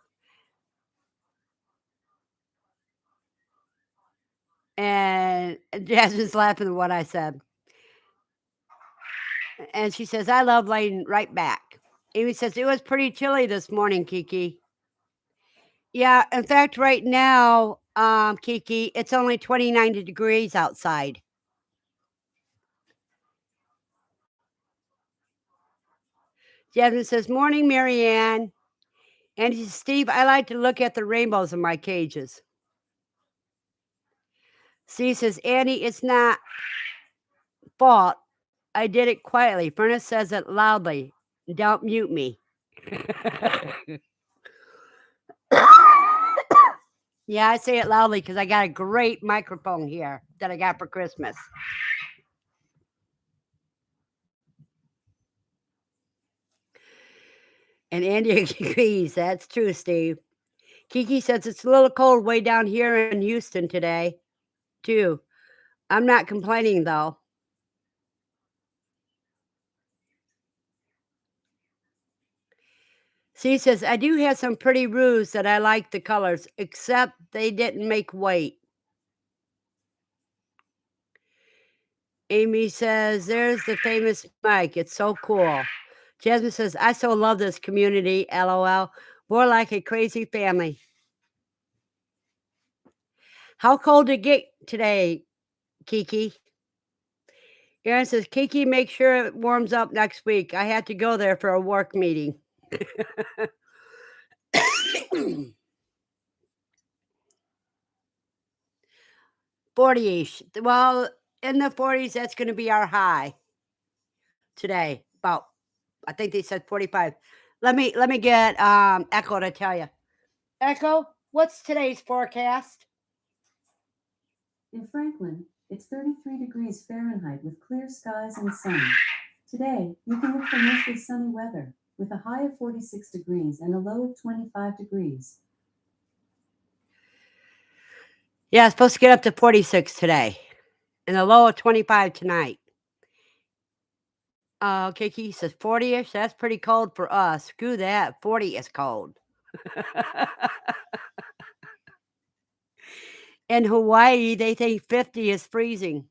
And Jasmine's laughing at what I said. And she says, "I love Layden right back." Amy says, "It was pretty chilly this morning, Kiki." Yeah, in fact, right now, Kiki, it's only 29 degrees outside. Jasmine says, "Morning, Marianne." And he says, "Steve, I like to look at the rainbows in my cages." Steve says, "Annie, it's not fault. I did it quietly." Furnace says it loudly. "Don't mute me." Yeah, I say it loudly because I got a great microphone here that I got for Christmas. And Andy agrees. That's true, Steve. Kiki says it's a little cold way down here in Houston today, too. I'm not complaining, though. She says, "I do have some pretty roos that I like the colors, except they didn't make weight." Amy says, "There's the famous Mike. It's so cool." Jasmine says, "I so love this community, LOL. More like a crazy family." How cold did it get today, Kiki? Aaron says, "Kiki, make sure it warms up next week. I had to go there for a work meeting." 40-ish. Well, in the 40s, that's going to be our high today. About, I think they said 45. Let me get Echo to tell you. Echo, what's today's forecast? In Franklin, it's 33 degrees Fahrenheit with clear skies and sun. Today, you can look for mostly sunny weather with a high of 46 degrees and a low of 25 degrees. Yeah, it's supposed to get up to 46 today and a low of 25 tonight. Kiki says 40-ish. That's pretty cold for us. Screw that. 40 is cold. In Hawaii, they think 50 is freezing.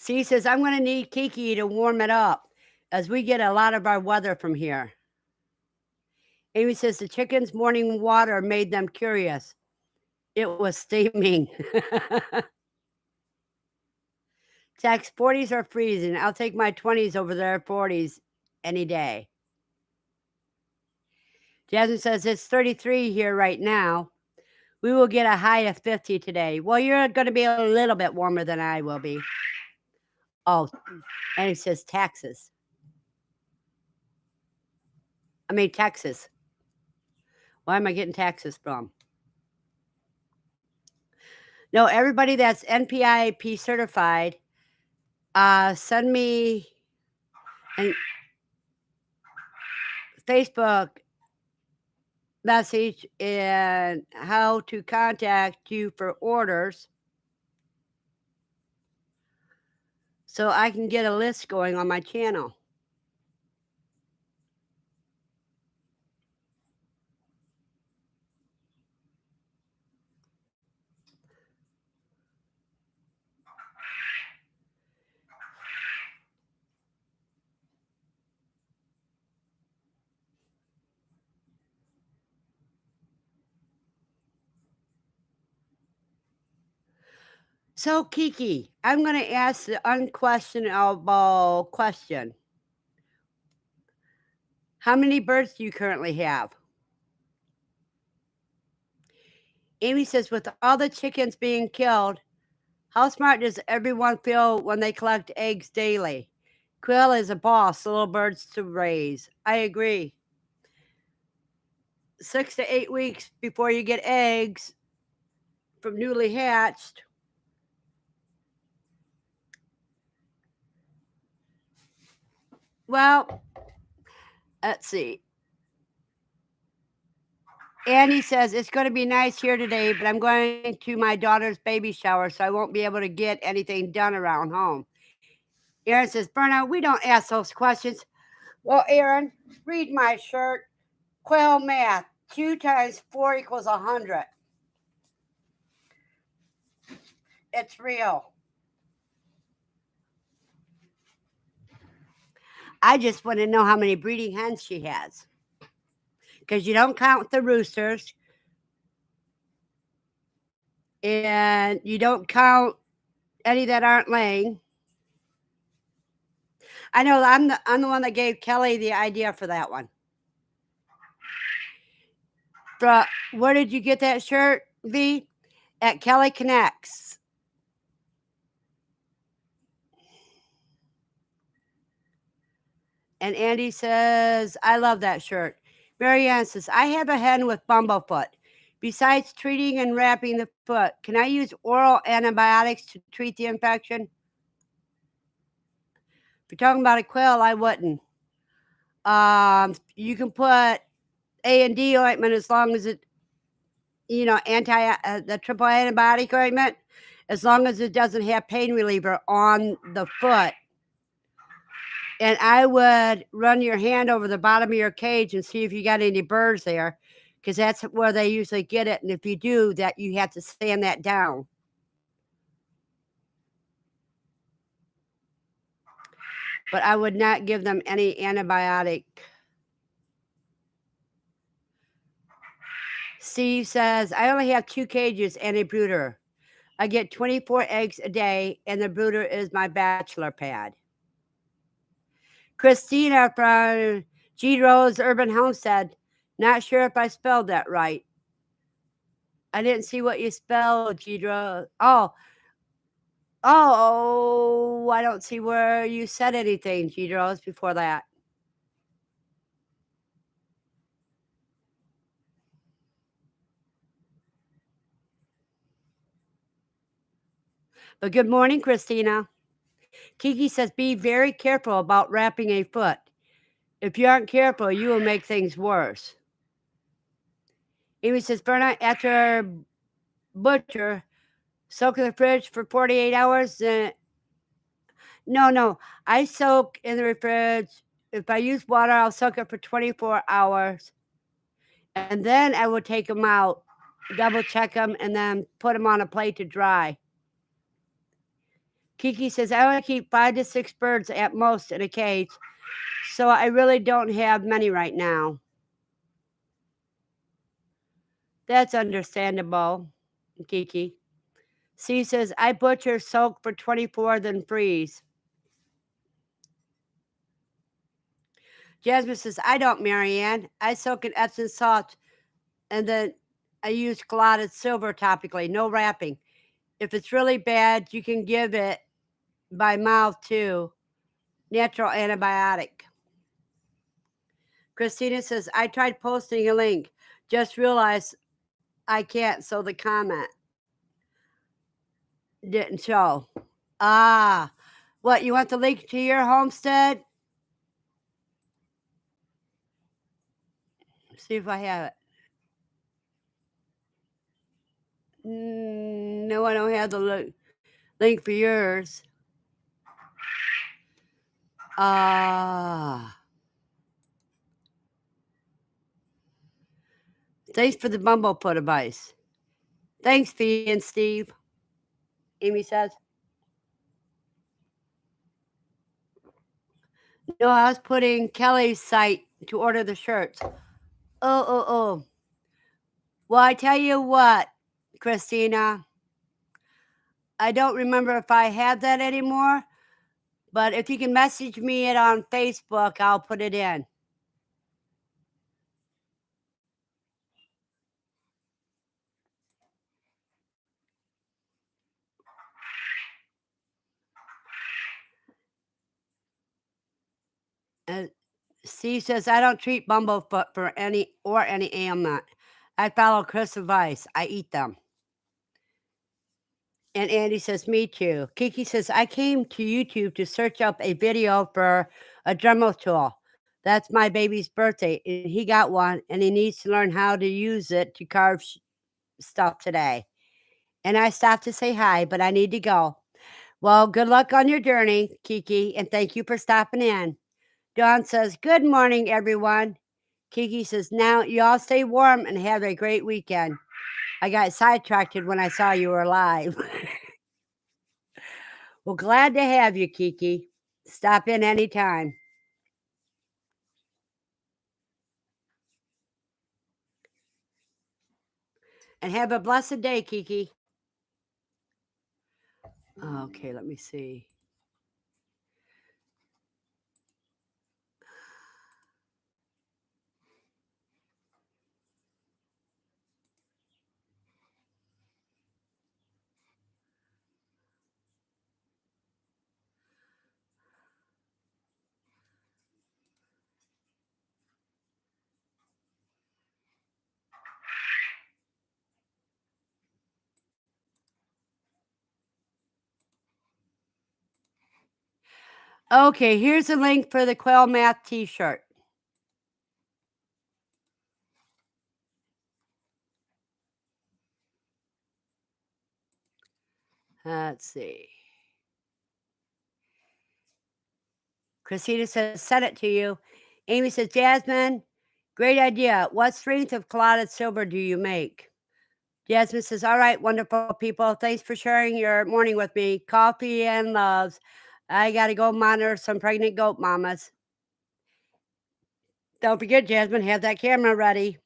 C says, I'm going to need Kiki to warm it up as we get a lot of our weather from here. Amy says, the chickens' morning water made them curious. It was steaming. Text 40s are freezing. I'll take my 20s over their 40s any day. Jasmine says, it's 33 here right now. We will get a high of 50 today. Well, you're going to be a little bit warmer than I will be. Oh, and it says Texas. I mean, Texas. Why am I getting Texas from? No, everybody that's NPIP certified, send me a Facebook message and how to contact you for orders so I can get a list going on my channel. So, Kiki, I'm going to ask the unquestionable question. How many birds do you currently have? Amy says, with all the chickens being killed, how smart does everyone feel when they collect eggs daily? Quail is a boss, little birds to raise. I agree. 6 to 8 weeks before you get eggs from newly hatched. Well, let's see. Andy says, it's going to be nice here today, but I'm going to my daughter's baby shower, so I won't be able to get anything done around home. Aaron says, Verna, we don't ask those questions. Well, Aaron, read my shirt. Quail math. 2 times 4 equals 100. It's real. I just want to know how many breeding hens she has. Because you don't count the roosters. And you don't count any that aren't laying. I know I'm the one that gave Kelly the idea for that one. Where did you get that shirt, V? At Kelly Connects. And Andy says, I love that shirt. Marianne says, I have a hen with bumblefoot. Besides treating and wrapping the foot, can I use oral antibiotics to treat the infection? If you're talking about a quail, I wouldn't. You can put A&D ointment as long as it, the triple antibiotic ointment, as long as it doesn't have pain reliever on the foot. And I would run your hand over the bottom of your cage and see if you got any birds there, because that's where they usually get it. And if you do, that you have to sand that down. But I would not give them any antibiotic. Steve says, I only have 2 cages and a brooder. I get 24 eggs a day, and the brooder is my bachelor pad. Christina from G. Rose Urban Homestead. Not sure if I spelled that right. I didn't see what you spelled, G. Rose. Oh, I don't see where you said anything, G. Rose, before that. But good morning, Christina. Kiki says, be very careful about wrapping a foot. If you aren't careful, you will make things worse. Amy says, Verna, after butcher, soak in the fridge for 48 hours. No. I soak in the fridge. If I use water, I'll soak it for 24 hours. And then I will take them out, double check them, and then put them on a plate to dry. Kiki says, I only keep 5 to 6 birds at most in a cage, so I really don't have many right now. That's understandable, Kiki. C says, I butcher, soak for 24, then freeze. Jasmine says, I don't, Marianne. I soak in Epsom salt, and then I use clotted silver topically, no wrapping. If it's really bad, you can give it by mouth too. Natural antibiotic. Christina says, I tried posting a link. Just realized I can't, so the comment didn't show. Ah, what, you want the link to your homestead? See if I have it. No, I don't have the link for yours. Ah. Thanks for the bumblefoot advice. Thanks, Fee and Steve. Amy says. No, I was putting Kelly's site to order the shirts. Oh. Well, I tell you what, Christina, I don't remember if I have that anymore, but if you can message me it on Facebook, I'll put it in. Steve says, I don't treat bumblefoot for any ailment. I follow Chris' advice. I eat them. And Andy says, me too. Kiki says, I came to YouTube to search up a video for a Dremel tool. That's my baby's birthday, and he got one, and he needs to learn how to use it to carve stuff today. And I stopped to say hi, but I need to go. Well, good luck on your journey, Kiki, and thank you for stopping in. Dawn says, good morning, everyone. Kiki says, now you all stay warm and have a great weekend. I got sidetracked when I saw you were live. Well, glad to have you, Kiki. Stop in anytime. And have a blessed day, Kiki. Okay, let me see. Okay, here's a link for the Quail Math t-shirt. Let's see. Christina says, send it to you. Amy says, Jasmine, great idea. What strength of clotted silver do you make? Jasmine says, all right, wonderful people. Thanks for sharing your morning with me. Coffee and loves. I got to go monitor some pregnant goat mamas. Don't forget, Jasmine, have that camera ready.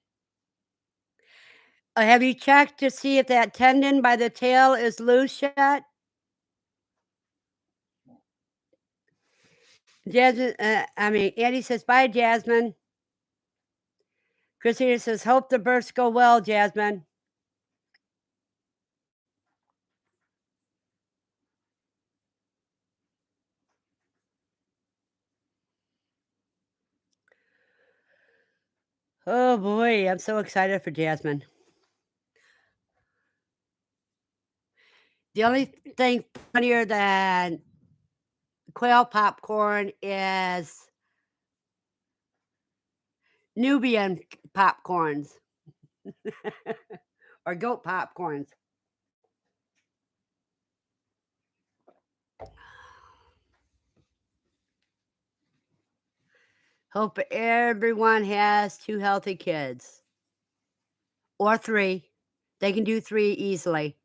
Have you checked to see if that tendon by the tail is loose yet? Jasmine, Andy says, bye, Jasmine. Christina says, hope the births go well, Jasmine. Oh boy, I'm so excited for Jasmine. The only thing funnier than quail popcorn is Nubian popcorns or goat popcorns. Hope everyone has 2 healthy kids. Or 3. They can do 3 easily.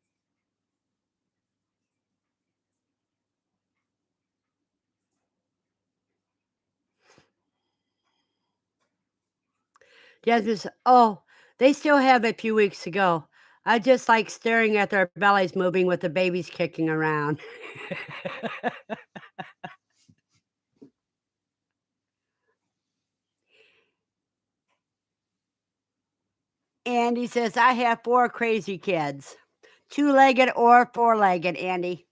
Jasmine says, "Oh, they still have a few weeks to go. I just like staring at their bellies moving with the babies kicking around." Andy says, "I have 4 crazy kids. Two-legged or four-legged, Andy."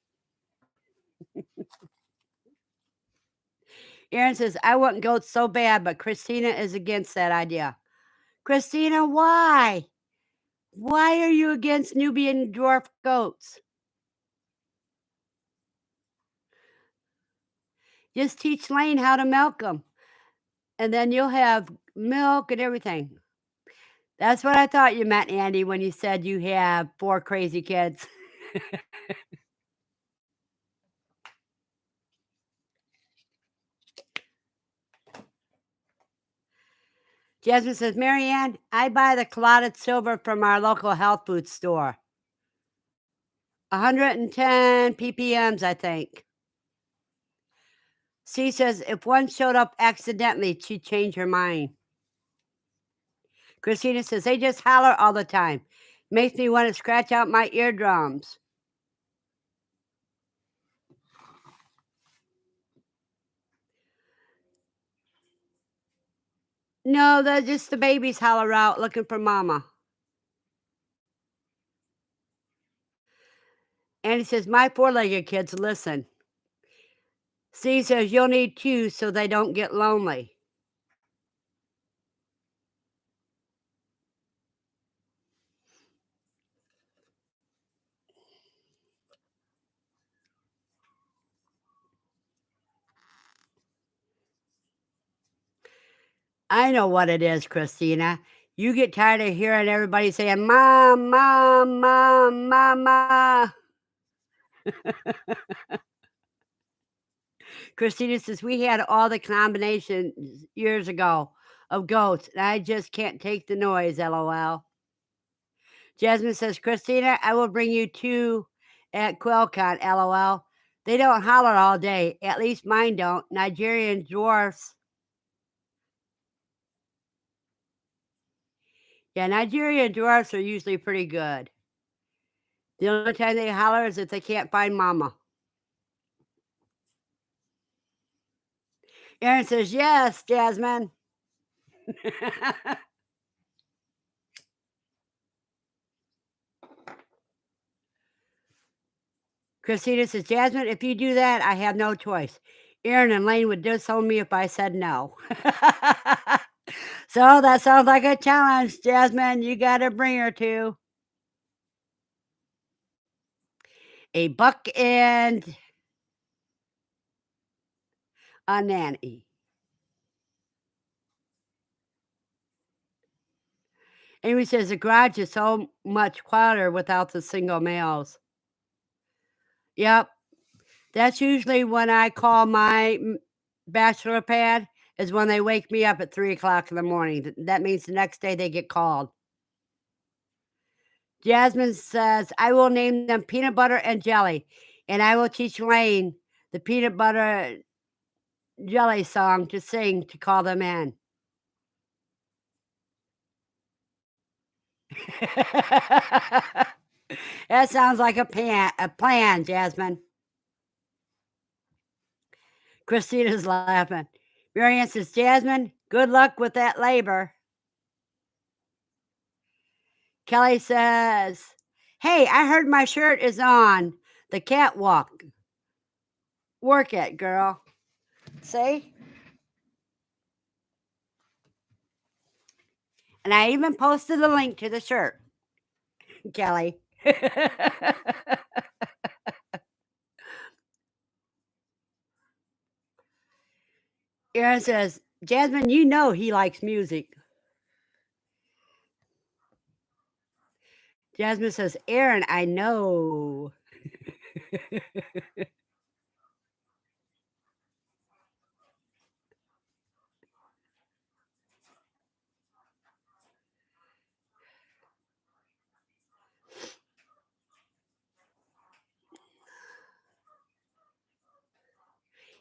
Aaron says, "I want goats so bad, but Christina is against that idea." Christina, why? Why are you against Nubian dwarf goats? Just teach Lane how to milk them, and then you'll have milk and everything. That's what I thought you meant, Andy, when you said you have 4 crazy kids. Jasmine says, "Marianne, I buy the clotted silver from our local health food store. 110 ppms, I think." C says, "If one showed up accidentally, she'd change her mind." Christina says, "They just holler all the time. Makes me want to scratch out my eardrums." No, they're just the babies holler out looking for mama. Andy says, "My four-legged kids listen." C says, "You'll need two so they don't get lonely." I know what it is, Christina. You get tired of hearing everybody saying, "Mom, mom, mom, mama." Christina says, "We had all the combinations years ago of goats, and I just can't take the noise, LOL. Jasmine says, "Christina, I will bring you two at QuailCon, LOL. They don't holler all day. At least mine don't. Nigerian dwarfs." Yeah, Nigerian dwarfs are usually pretty good. The only time they holler is if they can't find mama. Aaron says, "Yes, Jasmine." Christina says, "Jasmine, if you do that, I have no choice. Aaron and Lane would disown me if I said no." So that sounds like a challenge, Jasmine. You got to bring her to a buck and a nanny. Amy says the garage is so much quieter without the single males. Yep. That's usually when I call my bachelor pad, is when they wake me up at 3 o'clock in the morning. That means the next day they get called. Jasmine says, "I will name them Peanut Butter and Jelly, and I will teach Lane the Peanut Butter Jelly song to sing to call them in." That sounds like a plan, Jasmine. Christina's laughing. Marianne says, "Jasmine, good luck with that labor." Kelly says, "Hey, I heard my shirt is on the catwalk. Work it, girl." See? And I even posted a link to the shirt, Kelly. Aaron says, "Jasmine, you know he likes music." Jasmine says, "Aaron, I know."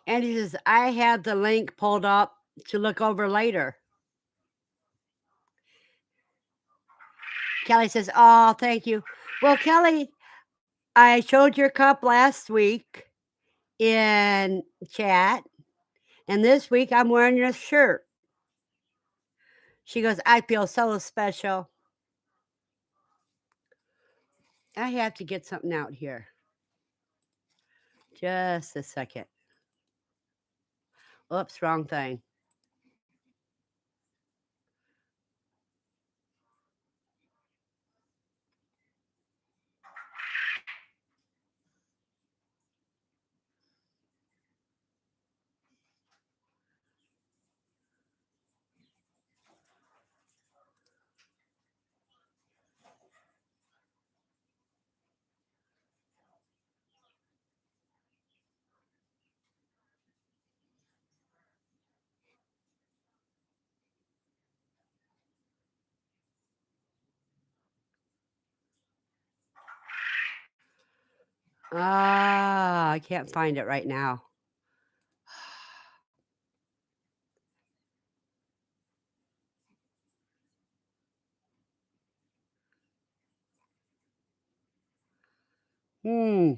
And he says, "I have the link pulled up to look over later." Kelly says, "Oh, thank you." Well, Kelly, I showed your cup last week in chat, and this week I'm wearing your shirt. She goes, "I feel so special." I have to get something out here. Just a second. Oops, wrong thing. Ah, I can't find it right now. Hmm.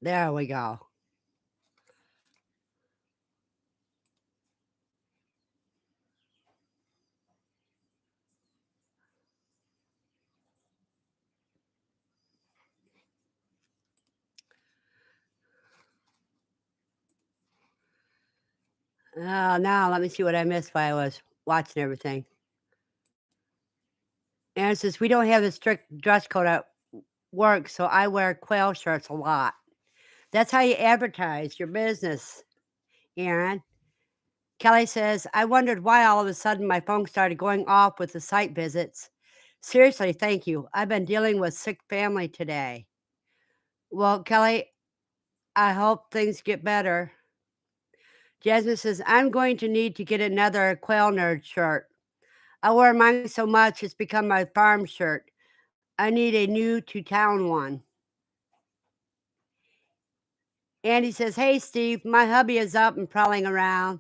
There we go. Now let me see what I missed while I was watching everything. And it says, "We don't have a strict dress code at work, so I wear Quail shirts a lot." That's how you advertise your business, Aaron. Kelly says, "I wondered why all of a sudden my phone started going off with the site visits. Seriously, thank you. I've been dealing with sick family today." Well, Kelly, I hope things get better. Jasmine says, "I'm going to need to get another Quail Nerd shirt. I wear mine so much it's become my farm shirt. I need a new to town one." Andy says, "Hey, Steve, my hubby is up and prowling around."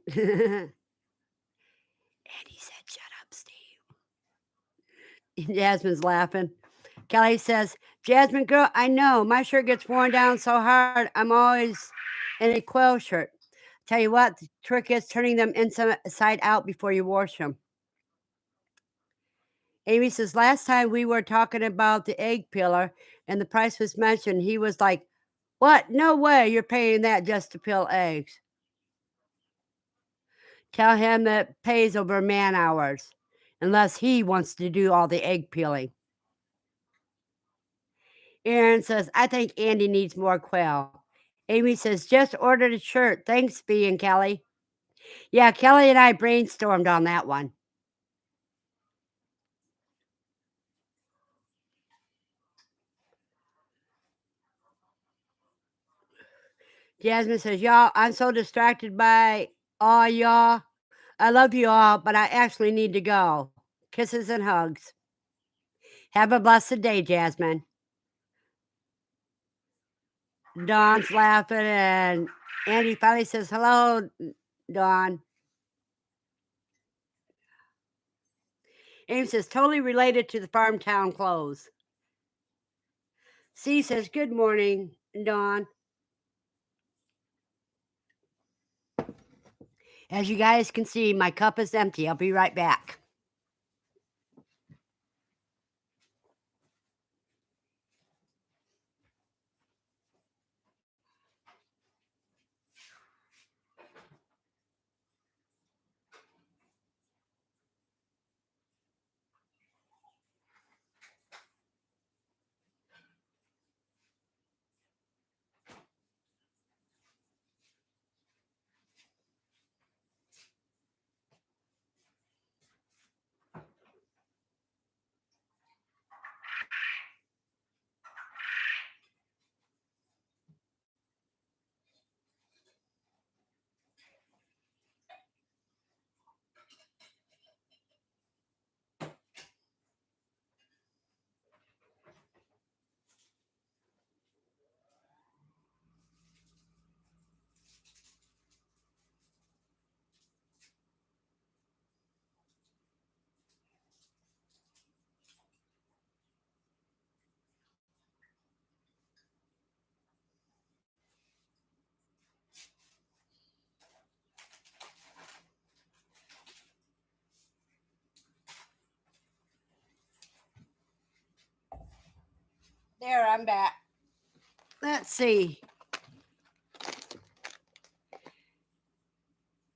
Andy said, "Shut up, Steve." Jasmine's laughing. Kelly says, "Jasmine, girl, I know my shirt gets worn down so hard. I'm always in a Quail shirt. Tell you what, the trick is turning them inside out before you wash them." Amy says, "Last time we were talking about the egg peeler and the price was mentioned, he was like, 'What? No way you're paying that just to peel eggs.' Tell him that pays over man hours, unless he wants to do all the egg peeling." Aaron says, "I think Andy needs more Quail." Amy says, "Just ordered a shirt. Thanks, B and Kelly." Yeah, Kelly and I brainstormed on that one. Jasmine says, "Y'all, I'm so distracted by all y'all. I love you all, but I actually need to go. Kisses and hugs." Have a blessed day, Jasmine. Dawn's laughing, and Andy finally says, "Hello, Dawn." Amy says, "Totally related to the farm town clothes." C says, "Good morning, Dawn." As you guys can see, my cup is empty. I'll be right back. There, I'm back. Let's see.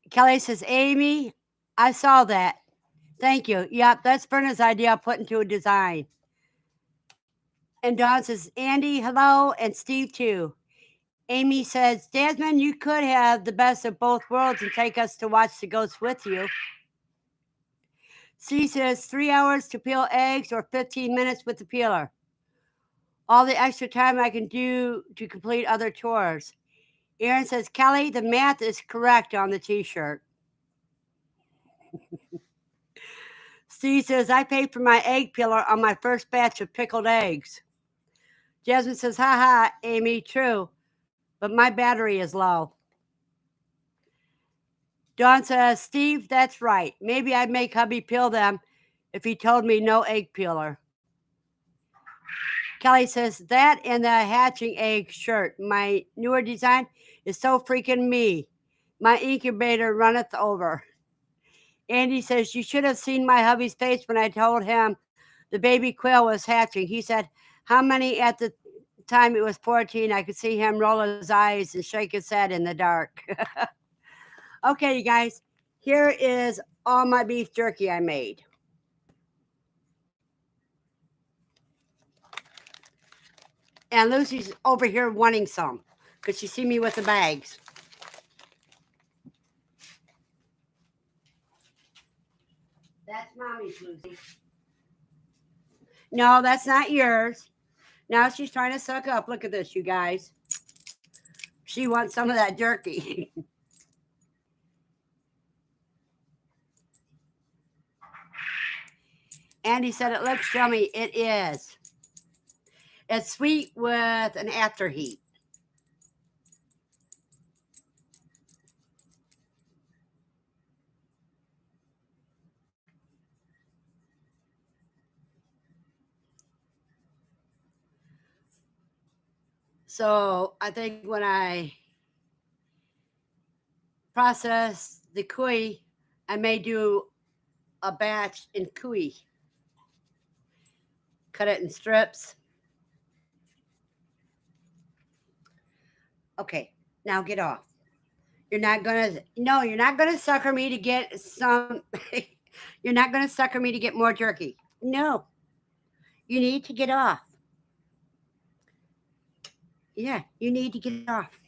Kelly says, Amy, I saw that. Thank you. Yep, that's Verna's idea of put into a design. And Dawn says, Andy, hello, and Steve too. Amy says, Desmond, you could have the best of both worlds and take us to watch the ghosts with you. C says, 3 hours to peel eggs or 15 minutes with the peeler. All the extra time I can do to complete other chores. Aaron says, Kelly, the math is correct on the t-shirt. Steve says, I paid for my egg peeler on my first batch of pickled eggs. Jasmine says, haha, Amy, true, but my battery is low. Dawn says, Steve, that's right. Maybe I'd make hubby peel them if he told me no egg peeler. Kelly says, that and the hatching egg shirt. My newer design is so freaking me. My incubator runneth over. Andy says, you should have seen my hubby's face when I told him the baby quail was hatching. He said, how many at the time? It was 14. I could see him roll his eyes and shake his head in the dark. Okay, you guys, here is all my beef jerky I made. And Lucy's over here wanting some because she see me with the bags. That's mommy's, Lucy. No, that's not yours. Now she's trying to suck up. Look at this, you guys. She wants some of that jerky. Andy said it looks yummy. It is. It's sweet with an after heat. So I think when I process the cuy, I may do a batch in cuy. Cut it in strips. Okay, now get off. You're not gonna sucker me to get some. You're not gonna sucker me to get more jerky. No, you need to get off. Yeah, you need to get off.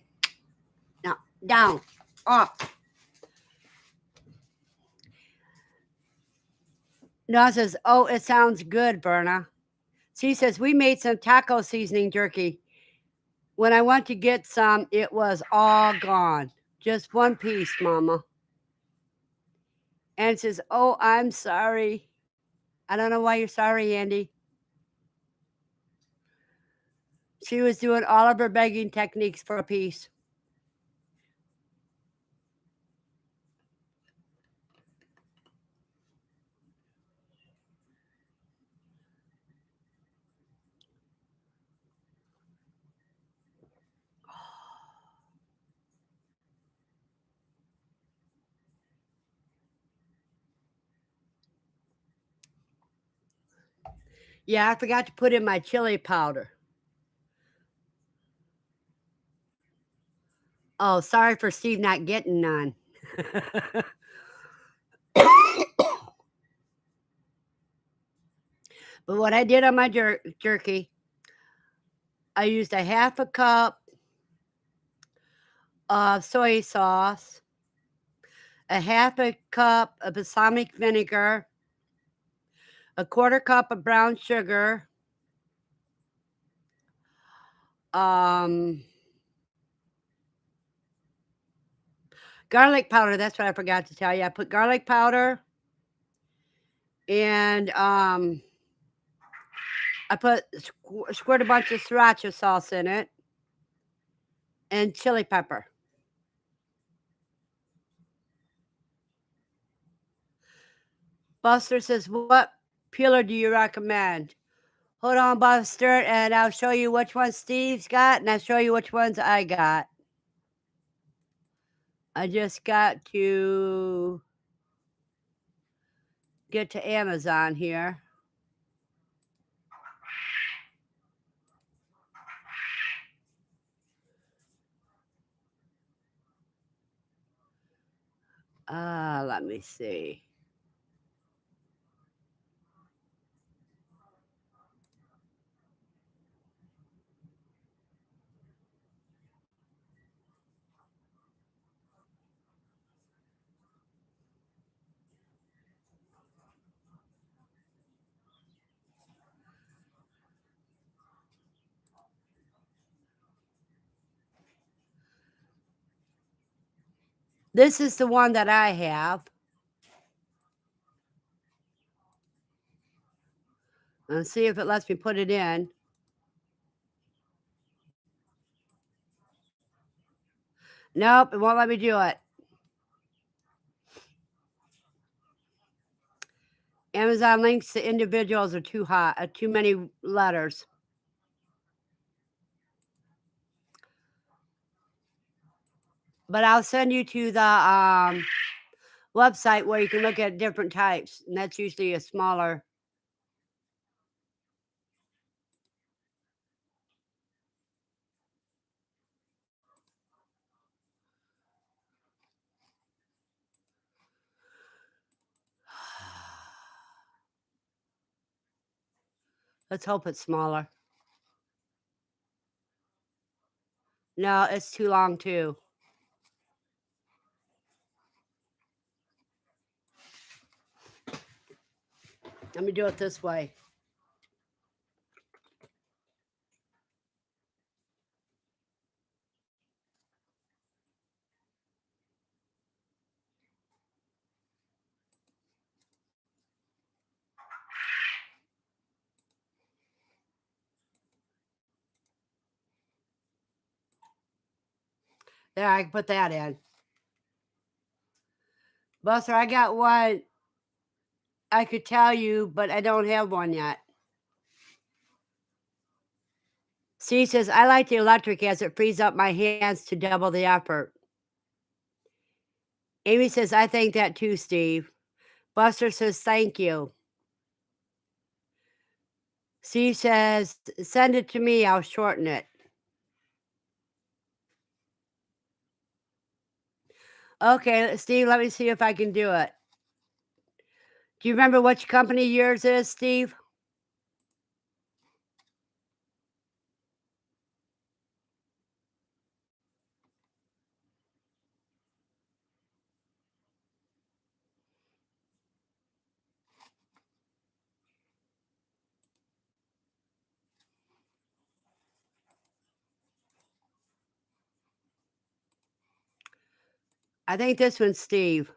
Now, down, off. Dawn says, oh, it sounds good, Verna. She says, we made some taco seasoning jerky. When I went to get some, it was all gone. Just one piece, Mama. And says, oh, I'm sorry. I don't know why you're sorry, Andy. She was doing all of her begging techniques for a piece. Yeah, I forgot to put in my chili powder. Oh, sorry for Steve not getting none. But what I did on my jerky, I used a half a cup of soy sauce, a half a cup of balsamic vinegar, a quarter cup of brown sugar, garlic powder. That's what I forgot to tell you. I put garlic powder and I put squirt a bunch of sriracha sauce in it and chili pepper. Buster says, what peeler do you recommend? Hold on, Buster, and I'll show you which ones Steve's got, and I'll show you which ones I got. I just got to get to Amazon here. Let me see. This is the one that I have. Let's see if it lets me put it in. Nope, it won't let me do it. Amazon links to individuals are too high, too many letters. But I'll send you to the website where you can look at different types, and that's usually a smaller. Let's hope it's smaller. No, it's too long too. Let me do it this way. There, I can put that in. Buster, I got one I could tell you, but I don't have one yet. Steve says, I like the electric as it frees up my hands to double the effort. Amy says, I think that too, Steve. Buster says, thank you. Steve says, send it to me, I'll shorten it. Okay, Steve, let me see if I can do it. Do you remember which company yours is, Steve? I think this one's Steve.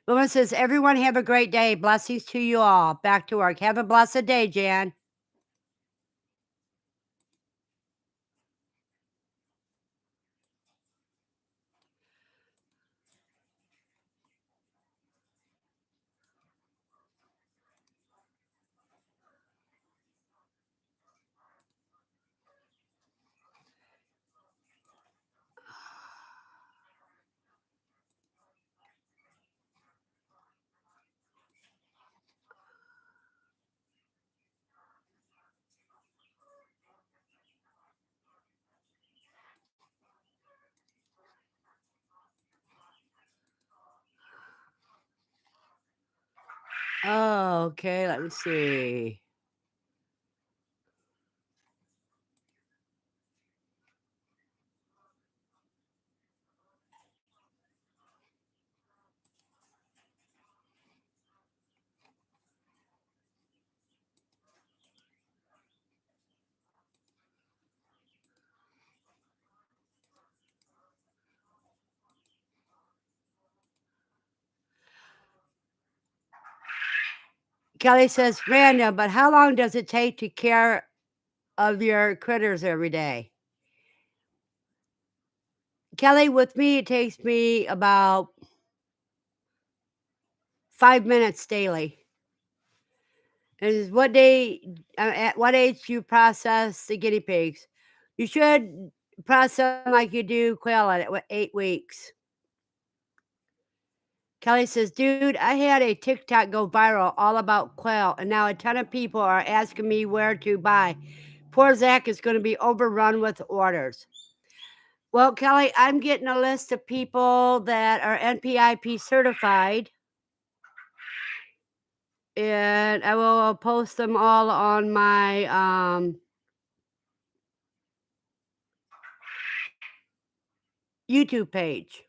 Wilma says, everyone have a great day. Blessings to you all. Back to work. Have a blessed day, Jan. Oh, okay, let me see. Kelly says, random, but how long does it take to care of your critters every day? Kelly, with me, it takes me about 5 minutes daily. And what day, at what age do you process the guinea pigs? You should process them like you do quail at 8 weeks. Kelly says, dude, I had a TikTok go viral all about quail, and now a ton of people are asking me where to buy. Poor Zach is going to be overrun with orders. Well, Kelly, I'm getting a list of people that are NPIP certified, and I will post them all on my YouTube page.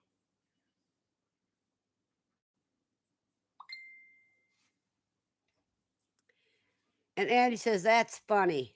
And Andy says, that's funny.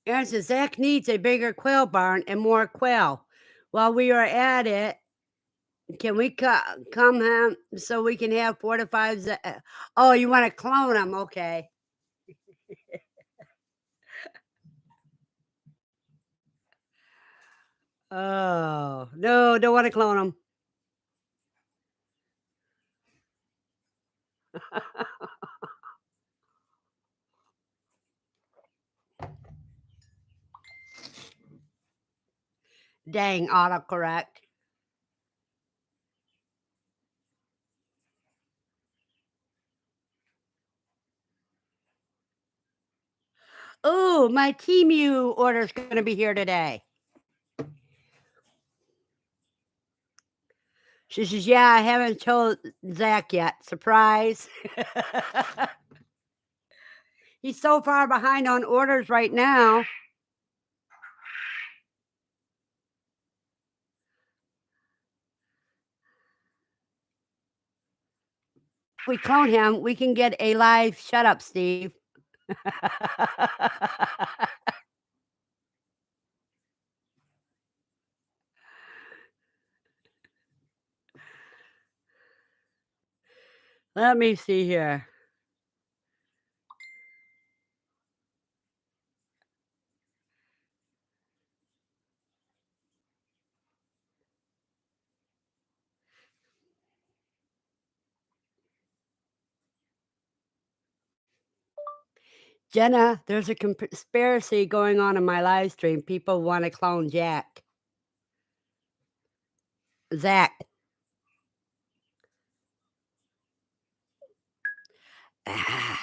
Aaron says, Zach needs a bigger quail barn and more quail. While we are at it, can we come home so we can have 4 to 5? Oh, you want to clone them? Okay. Oh, no, don't want to clone them. Dang, autocorrect. Oh, my Temu order is going to be here today. She says, yeah, I haven't told Zach yet. Surprise. He's so far behind on orders right now. If we clone him, we can get a live shut up, Steve. Let me see here. Jenna, there's a conspiracy going on in my live stream. People want to clone Zach. Ah.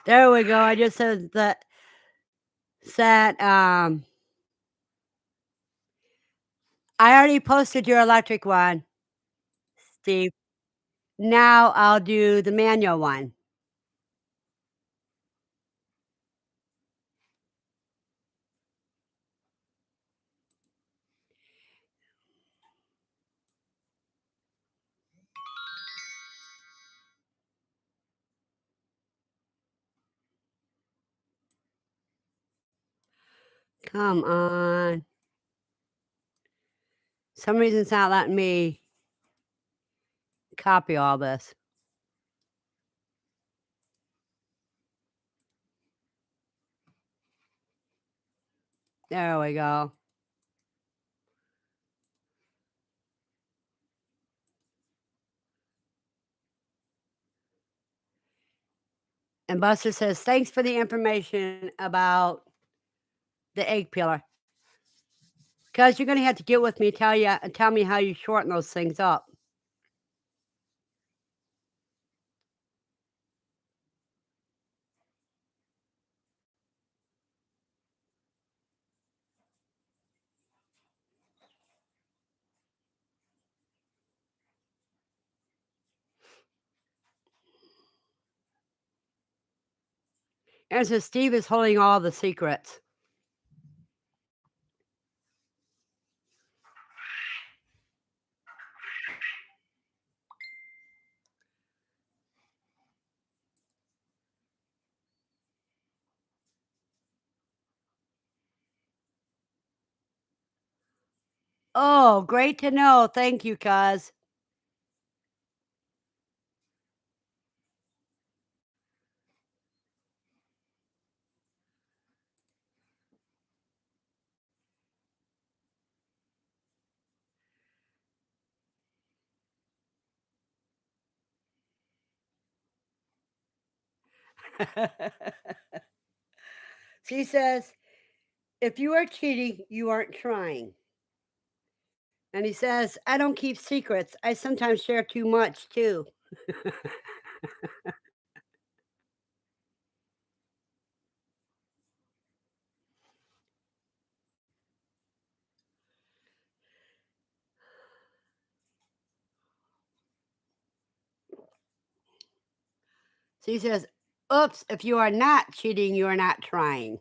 There we go. I just said I already posted your electric one, Steve. Now I'll do the manual one. Come on. Some reason it's not letting me copy all this. There we go. And Buster says, thanks for the information about the egg peeler. Because you're going to have to get with me, tell me how you shorten those things up. And so Steve is holding all the secrets. Oh, great to know. Thank you, cuz. She says, "If you are cheating, you aren't trying." And he says, "I don't keep secrets. I sometimes share too much too." She says, "Oops, if you are not cheating, you are not trying."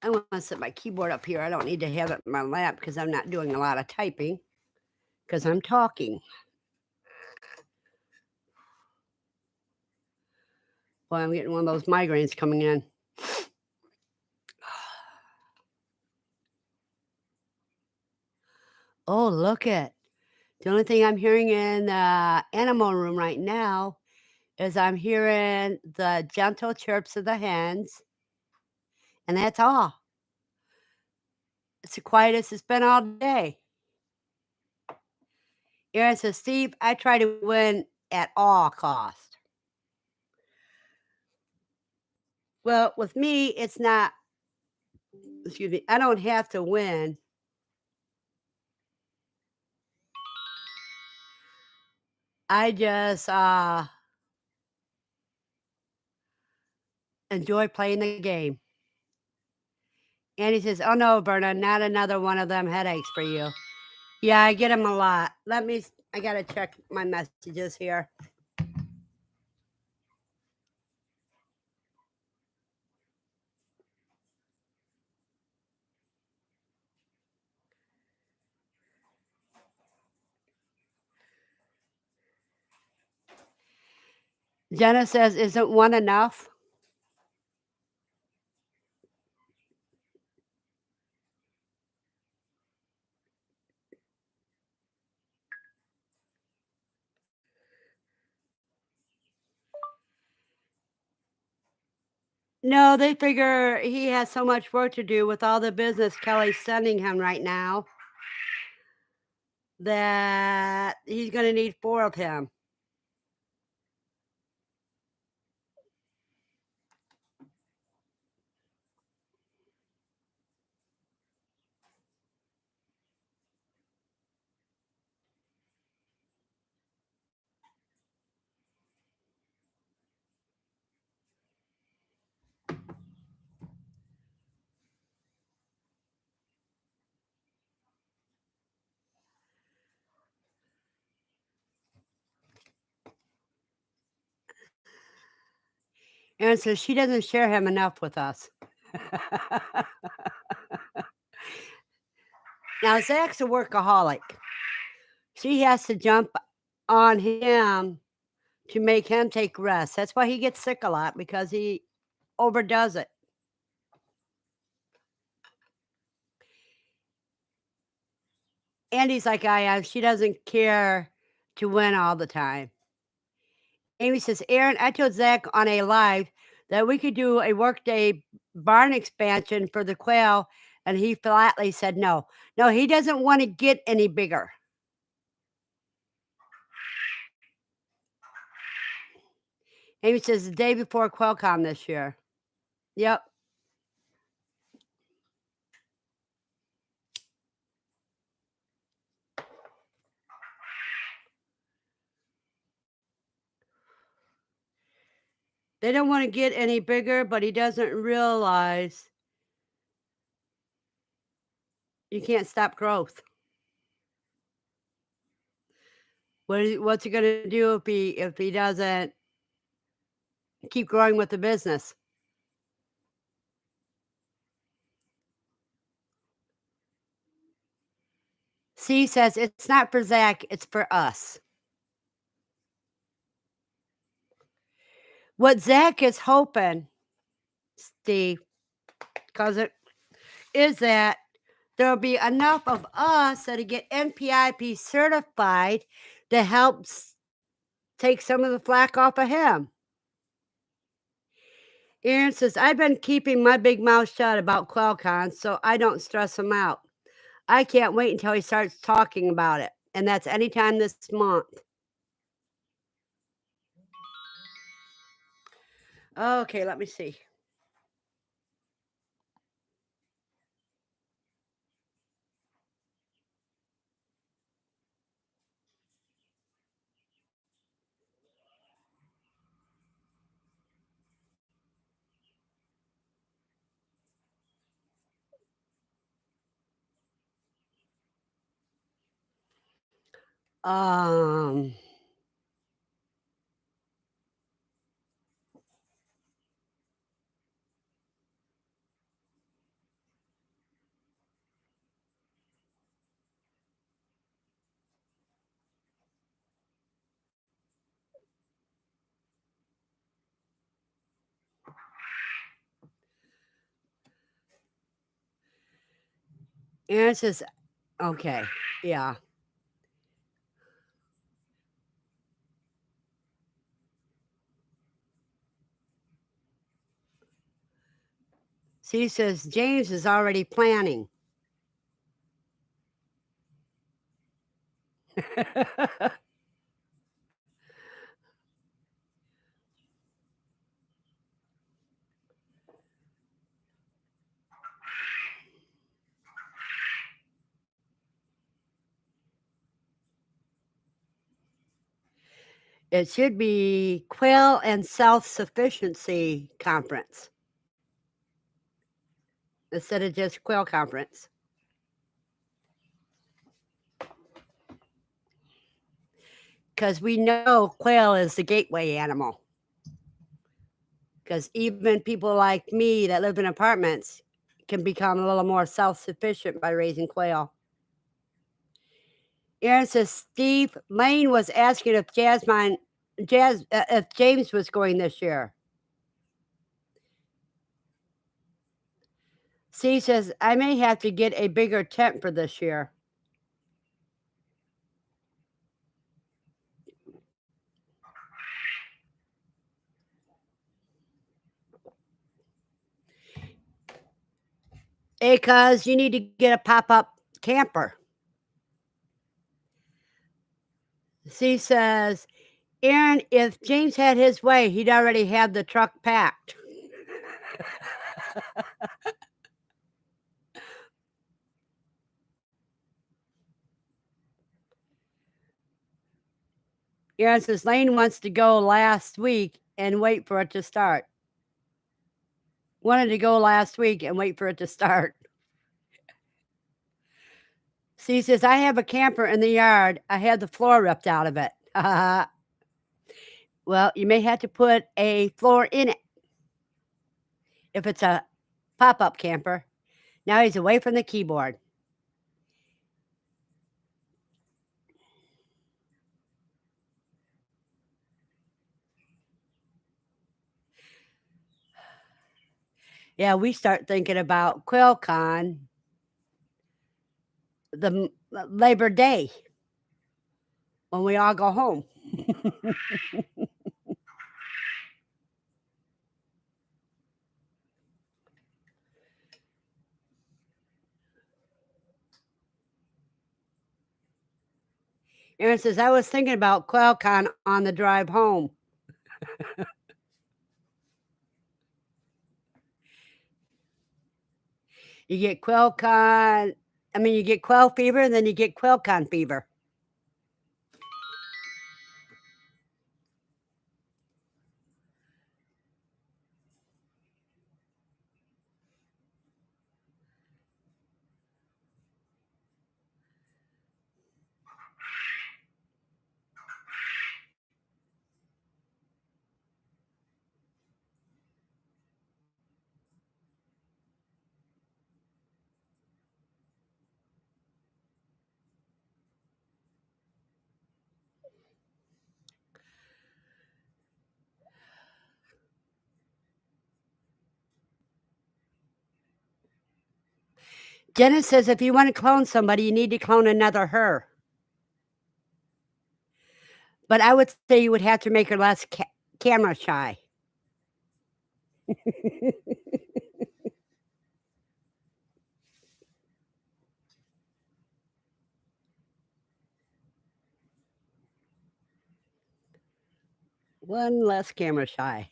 I want to set my keyboard up here. I don't need to have it in my lap because I'm not doing a lot of typing because I'm talking. Boy, I'm getting one of those migraines coming in. Oh, look it. The only thing I'm hearing in the animal room right now is I'm hearing the gentle chirps of the hens, and that's all. It's the quietest it's been all day. Aaron says, "Steve, I try to win at all cost." Well, with me, it's not, excuse me, I don't have to win. I just enjoy playing the game. And he says, "Oh no, Verna, not another one of them headaches for you." Yeah, I get them a lot. I got to check my messages here. Jenna says, "Isn't one enough?" No, they figure he has so much work to do with all the business Kelly's sending him right now that he's going to need 4 of him. Aaron says she doesn't share him enough with us. Now, Zach's a workaholic. She has to jump on him to make him take rest. That's why he gets sick a lot because he overdoes it. Andy's like I am. She doesn't care to win all the time. Amy says, "Aaron, I told Zach on a live that we could do a workday barn expansion for the quail, and he flatly said no. No, he doesn't want to get any bigger." Amy says, "The day before QuailCon this year." Yep. They don't want to get any bigger, but he doesn't realize you can't stop growth. What's he gonna do if he doesn't keep growing with the business? C says it's not for Zach, it's for us. What Zach is hoping, Steve, because it is that there'll be enough of us that'll get NPIP certified to help take some of the flack off of him. Aaron says, I've been keeping my big mouth shut about QuailCon so I don't stress him out. I can't wait until he starts talking about it, and that's anytime this month. Okay, let me see. Um, Aaron says, okay, yeah. She says James is already planning. It should be Quail and Self-Sufficiency Conference instead of just Quail Conference. Because we know quail is the gateway animal. Because even people like me that live in apartments can become a little more self-sufficient by raising quail. Aaron says, Steve, Lane was asking if if James was going this year. C says, I may have to get a bigger tent for this year. Because you need to get a pop-up camper. C says, Aaron, if James had his way, he'd already have the truck packed. Aaron says, Lane wants to go last week and wait for it to start. Wanted to go last week and wait for it to start. C says, I have a camper in the yard. I had the floor ripped out of it. Well, you may have to put a floor in it if it's a pop-up camper. Now he's away from the keyboard. Yeah, we start thinking about QuailCon the Labor Day when we all go home. Aaron says, I was thinking about QuailCon on the drive home. You get you get quail fever, and then you get QuailCon fever. Jenna says if you want to clone somebody, you need to clone another her. But I would say you would have to make her less camera shy. One less camera shy.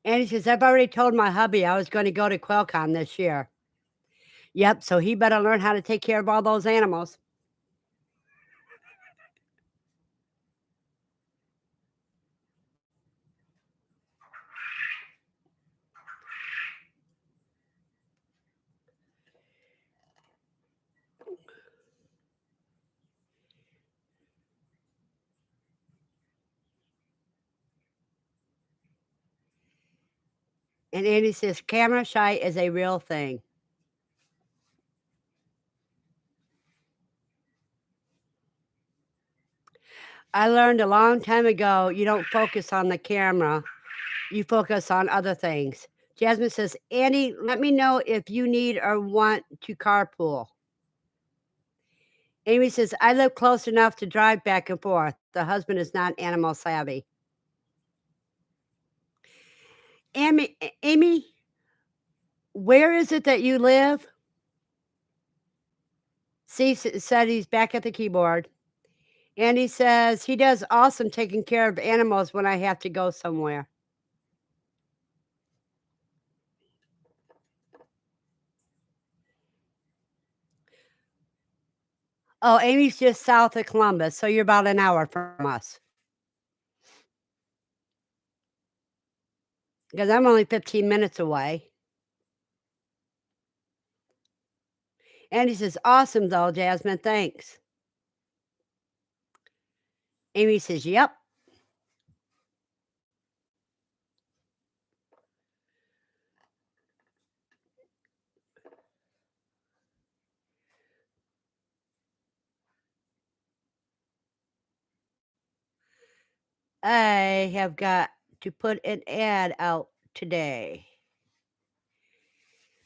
And he says, I've already told my hubby I was going to go to QuailCon this year. Yep, so he better learn how to take care of all those animals. And Andy says, camera shy is a real thing. I learned a long time ago, you don't focus on the camera, you focus on other things. Jasmine says, Annie, let me know if you need or want to carpool. Amy says, I live close enough to drive back and forth. The husband is not animal savvy. Amy, where is it that you live? C said he's back at the keyboard. And he says he does awesome taking care of animals when I have to go somewhere. Oh, Amy's just south of Columbus, so you're about an hour from us. Because I'm only 15 minutes away. And he says, awesome though, Jasmine, thanks. Amy says, yep. I have got to put an ad out today.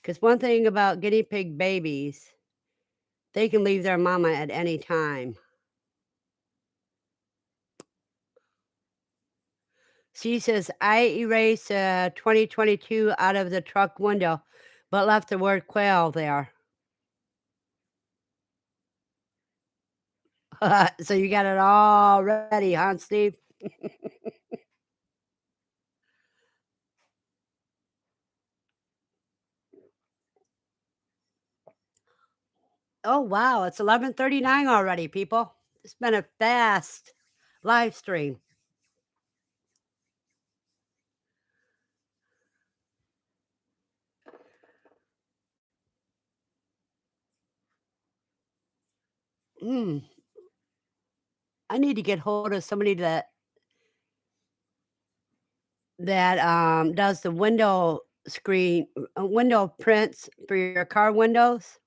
Because one thing about guinea pig babies, they can leave their mama at any time. She says, I erased 2022 out of the truck window, but left the word quail there. So you got it all ready, huh, Steve? Oh, wow. It's 11:39 already, people. It's been a fast live stream. Mm. I need to get hold of somebody that does the window screen window prints for your car windows.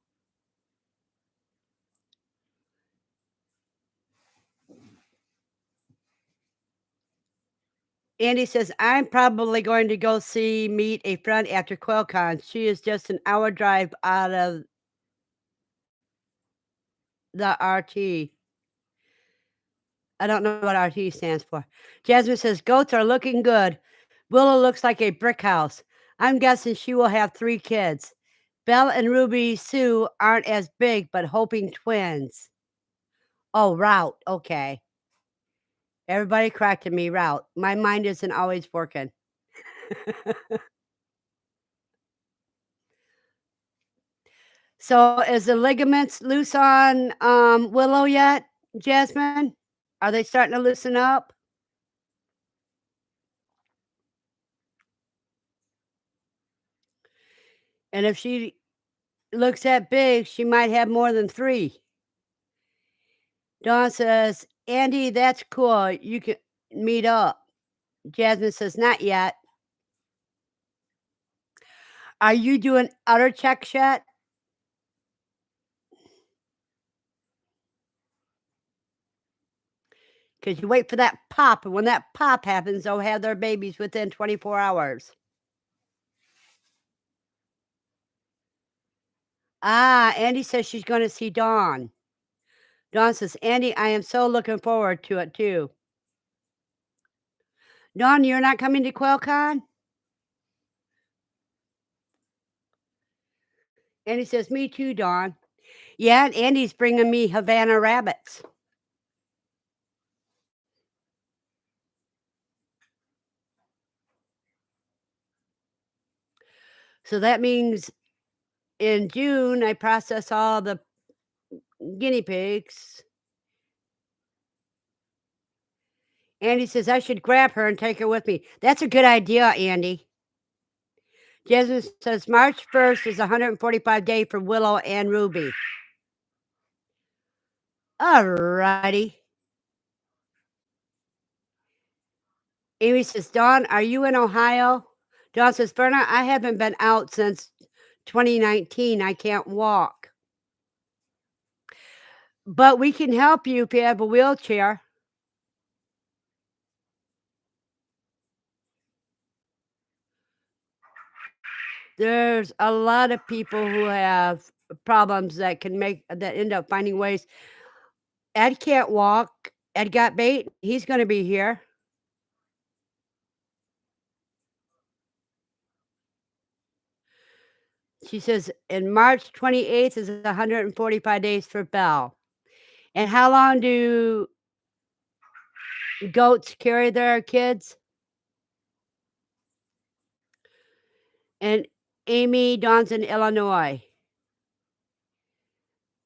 Andy says, I'm probably going to go meet a friend after QuailCon. She is just an hour drive out of the RT. I don't know what RT stands for. Jasmine says, goats are looking good. Willow looks like a brick house. I'm guessing she will have 3 kids. Belle and Ruby Sue aren't as big, but hoping twins. Oh, route. Okay. Everybody corrected me, route. My mind isn't always working. So is the ligaments loose on Willow yet, Jasmine? Are they starting to loosen up? And if she looks that big, she might have more than 3. Dawn says, Andy, that's cool. You can meet up. Jasmine says, not yet. Are you doing udder checks yet? because you wait for that pop, and when that pop happens, they'll have their babies within 24 hours. Ah, Andy says she's gonna see Dawn. Dawn says, "Andy, I am so looking forward to it too." Dawn, you're not coming to QuailCon? Andy says, "Me too, Dawn." Yeah, and Andy's bringing me Havana rabbits. So that means in June, I process all the guinea pigs. Andy says I should grab her and take her with me. That's a good idea, Andy. Jasmine says March 1st is 145 day for Willow and Ruby. All righty. Amy says, Dawn, are you in Ohio? Dawn says, Verna, I haven't been out since 2019. I can't walk. But we can help you if you have a wheelchair. There's a lot of people who have problems that end up finding ways. Ed can't walk. Ed got bait. He's gonna be here. She says, "And March 28th is 145 days for Belle." And how long do goats carry their kids? And Amy Dawn's in Illinois.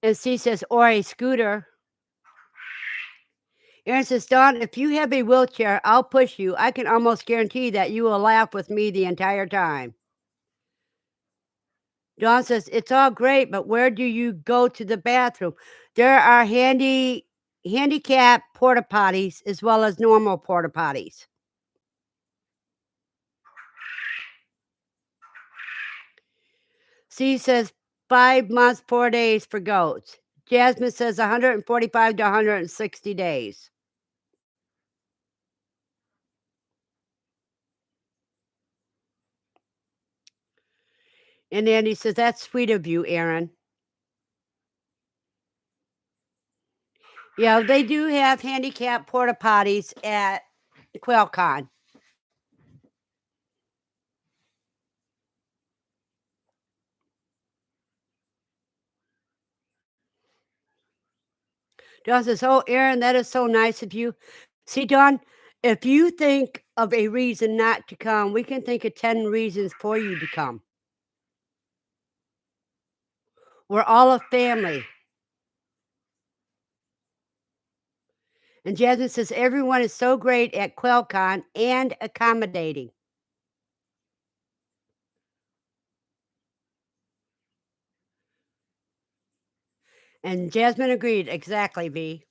And C says, "Or a scooter." Aaron says, "Dawn, if you have a wheelchair, I'll push you. I can almost guarantee that you will laugh with me the entire time." Dawn says, "It's all great, but where do you go to the bathroom?" There are handicap porta potties as well as normal porta potties. C says 5 months, 4 days for goats. Jasmine says 145 to 160 days. And Andy says, "That's sweet of you, Aaron." Yeah, they do have handicap porta potties at QuailCon. Dawn says, "Oh, Aaron, that is so nice of you." See, Dawn, if you think of a reason not to come, we can think of 10 reasons for you to come. We're all a family. And Jasmine says, "Everyone is so great at QuailCon and accommodating." And Jasmine agreed. Exactly, V.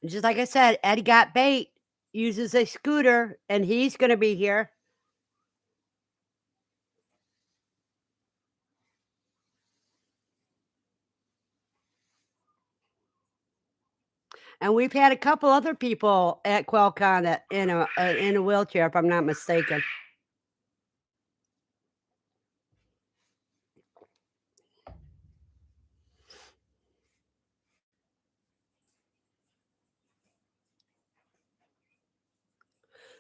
And just like I said, Eddie got bait, uses a scooter, and he's going to be here. And we've had a couple other people at QuailCon that in a wheelchair, if I'm not mistaken.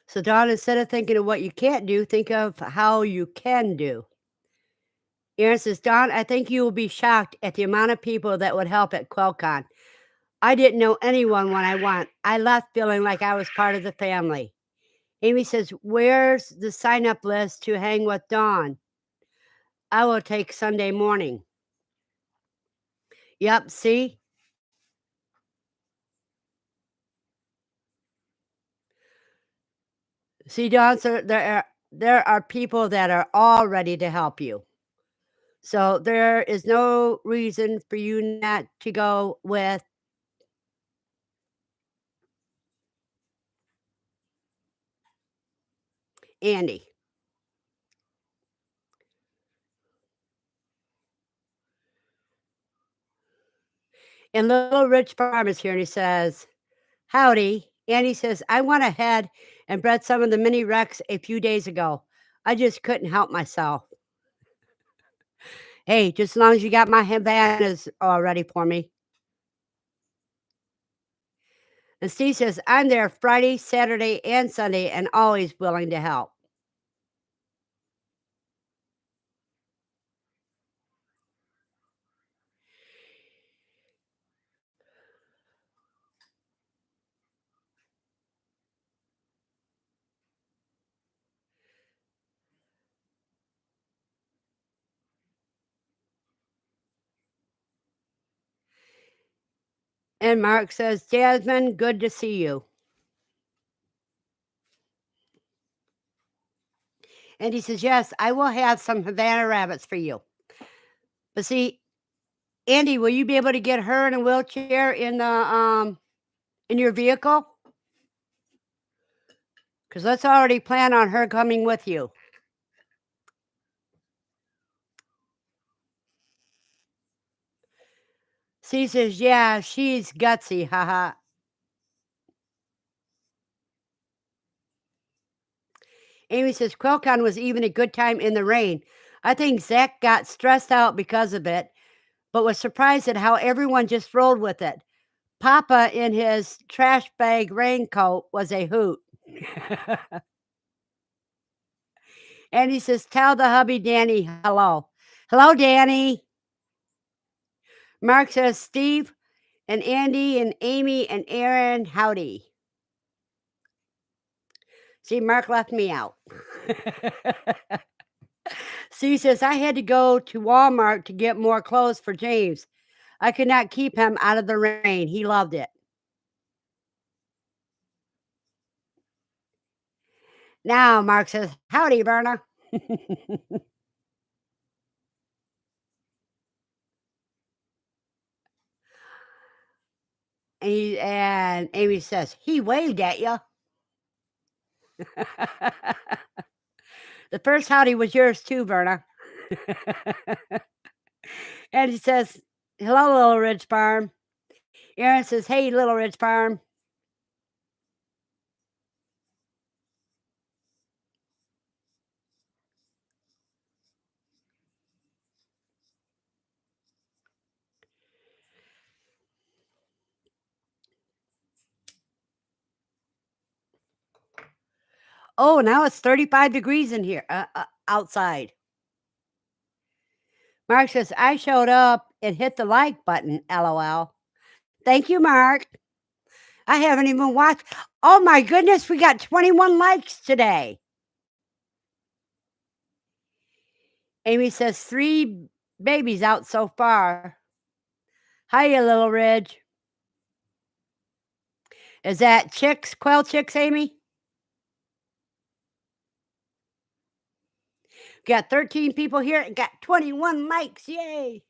So, Don, instead of thinking of what you can't do, think of how you can do. Aaron says, Don, I think you will be shocked at the amount of people that would help at QuailCon. I didn't know anyone when I went. I left feeling like I was part of the family. Amy says, where's the sign up list to hang with Dawn? I will take Sunday morning. Yep, see? See, Dawn, so there are people that are all ready to help you. So there is no reason for you not to go with Andy. And Little Rich Farm is here, and he says, "Howdy." And he says, "I went ahead and bred some of the mini Rex a few days ago. I just couldn't help myself." Hey, just as long as you got my Havanas all ready for me. And Steve says, "I'm there Friday, Saturday, and Sunday, and always willing to help." And Mark says, "Jasmine, good to see you." And he says, "Yes, I will have some Havana rabbits for you." But see, Andy, will you be able to get her in a wheelchair in your vehicle? Because let's already plan on her coming with you. C says, "Yeah, she's gutsy, haha." Amy says, "QuailCon was even a good time in the rain. I think Zach got stressed out because of it, but was surprised at how everyone just rolled with it. Papa in his trash bag raincoat was a hoot." And he says, "Tell the hubby Danny hello." Hello, Danny. Mark says, "Steve and Andy and Amy and Aaron, howdy." See, Mark left me out. C says, "I had to go to Walmart to get more clothes for James. I could not keep him out of the rain. He loved it." Now Mark says, "Howdy, Verna." And Amy says, "He waved at you." The first howdy was yours too, Verna. And he says, "Hello, Little Ridge Farm." Aaron says, "Hey, Little Ridge Farm." Oh, now it's 35 degrees in here, outside. Mark says, "I showed up and hit the like button, LOL." Thank you, Mark. I haven't even watched. Oh my goodness, we got 21 likes today. Amy says, "3 babies out so far." Hiya, Little Ridge. Is that chicks, quail chicks, Amy? Got 13 people here and got 21 likes. Yay.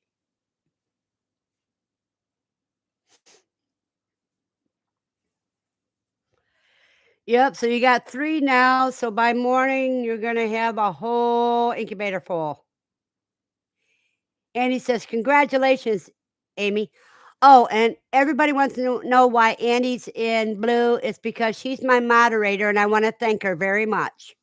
Yep, so you got 3 now, so by morning, you're gonna have a whole incubator full. And he says, "Congratulations, Amy." Oh, and everybody wants to know why Andy's in blue. It's because she's my moderator, and I wanna thank her very much.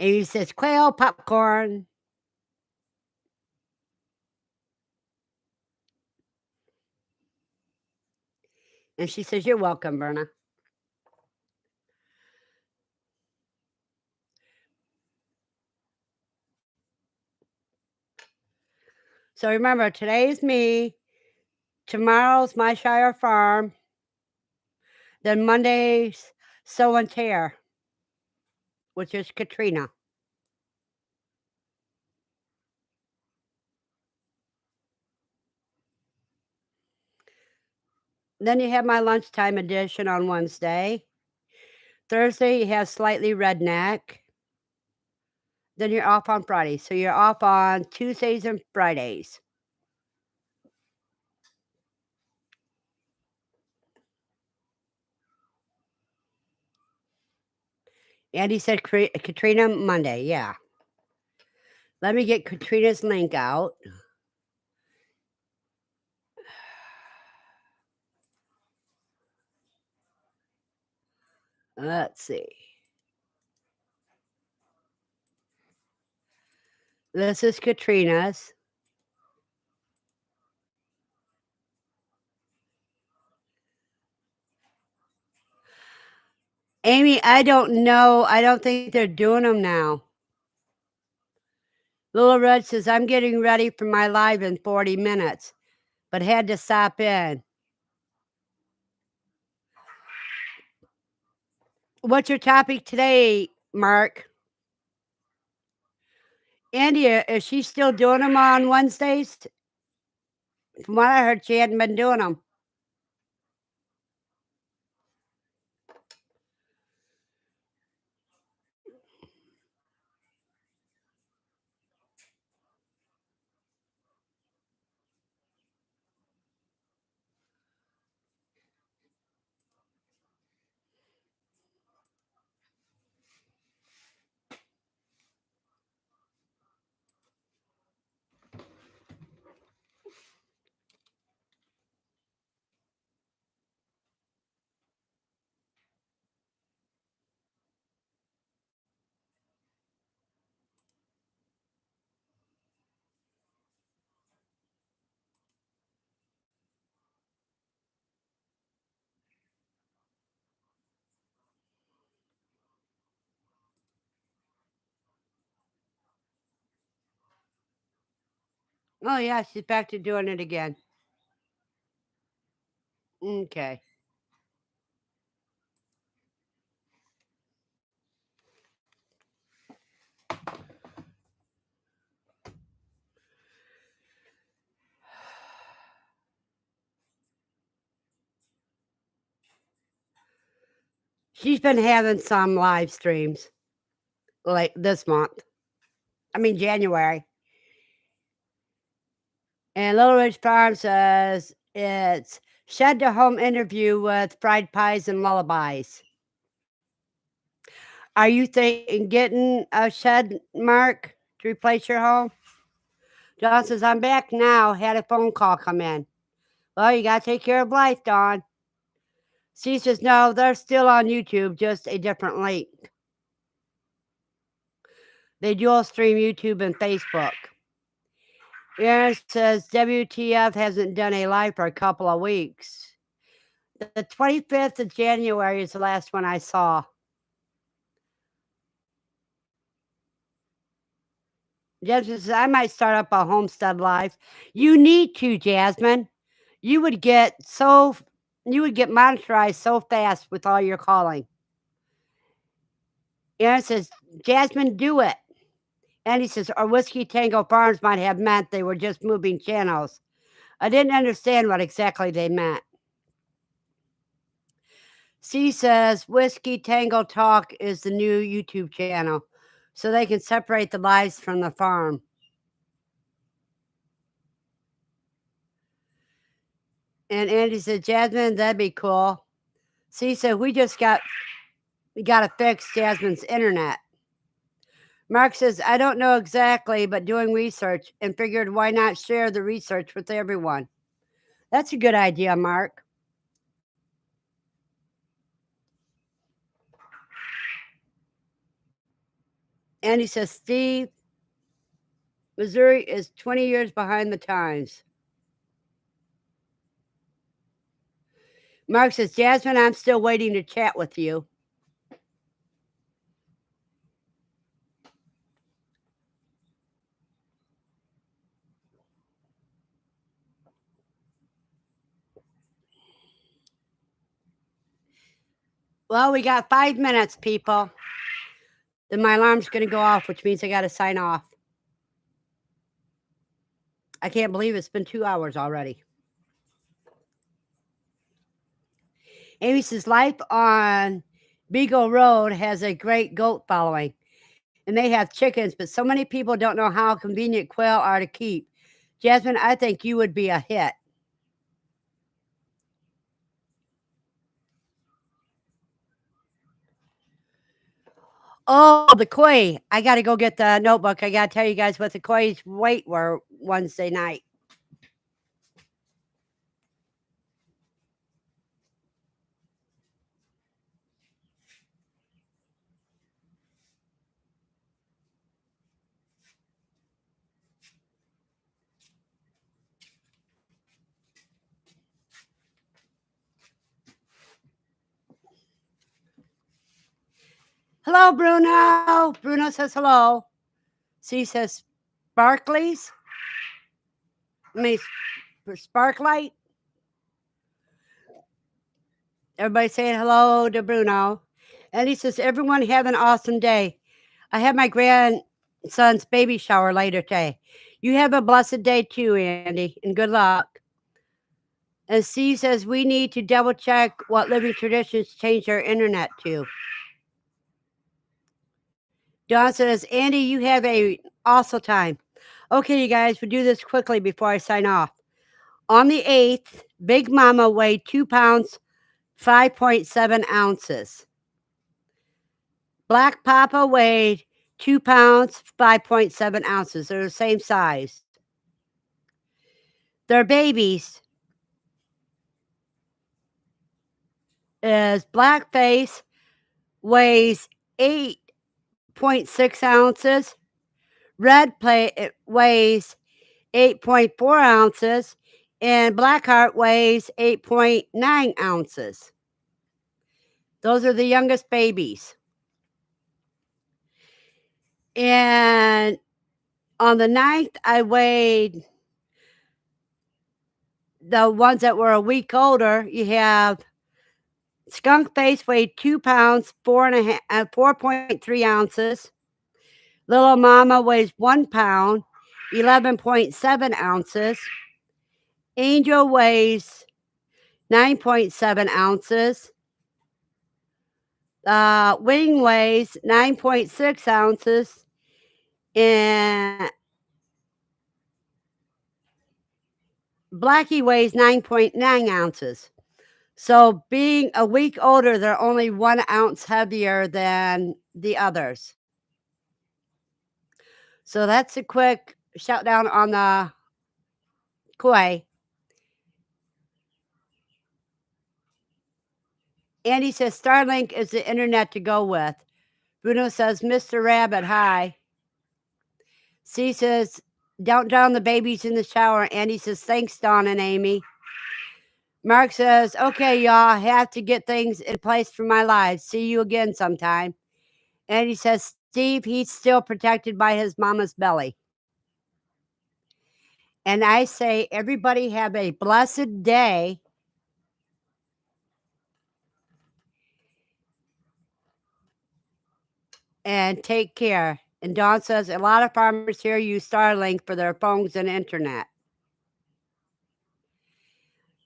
Amy says, "Quail popcorn." And she says, "You're welcome, Verna." So remember, today's me, tomorrow's my Shire Farm, then Monday's Sow and Tear, which is Katrina. Then you have my lunchtime edition on Wednesday. Thursday, you have Slightly Redneck. Then you're off on Friday. So you're off on Tuesdays and Fridays. Andy said Katrina Monday. Yeah. Let me get Katrina's link out. Let's see. This is Katrina's. Amy, I don't know. I don't think they're doing them now. Little Red says, I'm getting ready for my live in 40 minutes, but had to stop in. What's your topic today, Mark? Andy, is she still doing them on Wednesdays? From what I heard, she hadn't been doing them. Oh, yeah, she's back to doing it again. Okay. She's been having some live streams like this month. I mean, January. And Little Ridge Farm says it's shed to home interview with fried pies and lullabies. Are you thinking getting a shed, Mark, to replace your home? John says, I'm back now. Had a phone call come in. Well, you got to take care of life, Dawn. She says, no, they're still on YouTube, just a different link. They dual stream YouTube and Facebook. Aaron says, WTF hasn't done a live for a couple of weeks. The 25th of January is the last one I saw. Jasmine says, I might start up a homestead live. You need to, Jasmine. You would get monetized so fast with all your calling. Aaron says, Jasmine, do it. And he says, or Whiskey Tango Farms might have meant they were just moving channels. I didn't understand what exactly they meant. C says, Whiskey Tango Talk is the new YouTube channel, so they can separate the lives from the farm. And Andy said, Jasmine, that'd be cool. C said, we got to fix Jasmine's internet. Mark says, I don't know exactly, but doing research and figured why not share the research with everyone. That's a good idea, Mark. And he says, Steve, Missouri is 20 years behind the times. Mark says, Jasmine, I'm still waiting to chat with you. Well, we got 5 minutes, people. Then my alarm's going to go off, which means I got to sign off. I can't believe it's been 2 hours already. Amy says, life on Beagle Road has a great goat following, and they have chickens, but so many people don't know how convenient quail are to keep. Jasmine, I think you would be a hit. Oh, the koi. I gotta go get the notebook. I gotta tell you guys what the koi's weight were Wednesday night. Hello, Bruno. Bruno says hello. C says sparklies. I mean, sparklight. Everybody saying hello to Bruno. And he says, everyone have an awesome day. I have my grandson's baby shower later today. You have a blessed day too, Andy, and good luck. And C says, we need to double check what living traditions change our internet to. Don says, Andy, you have a awesome time. Okay, you guys, we'll do this quickly before I sign off. On the 8th, Big Mama weighed 2 pounds, 5.7 ounces. Black Papa weighed 2 pounds, 5.7 ounces. They're the same size. Their babies is Blackface weighs 8.6 ounces. Red weighs 8.4 ounces. And Blackheart weighs 8.9 ounces. Those are the youngest babies. And on the 9th, I weighed the ones that were a week older. You have Skunk Face weighed 2 pounds, 4.3 ounces. Little Mama weighs 1 pound, 11.7 ounces. Angel weighs 9.7 ounces. Wing weighs 9.6 ounces. And Blackie weighs 9.9 ounces. So being a week older, they're only 1 ounce heavier than the others. So that's a quick shout down on the koi. Andy says Starlink is the internet to go with. Bruno says Mr. Rabbit, hi. C says don't drown the babies in the shower. Andy says thanks, Dawn and Amy. Mark says, okay, y'all, have to get things in place for my life. See you again sometime. And he says, Steve, he's still protected by his mama's belly. And I say, everybody have a blessed day. And take care. And Dawn says, a lot of farmers here use Starlink for their phones and internet.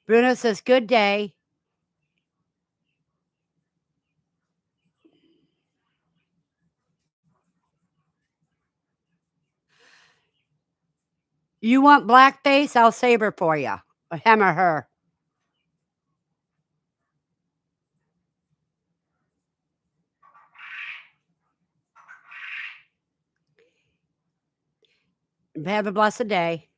Bruno says, good day. You want blackface? I'll save her for you. Or him or her. Have a blessed day.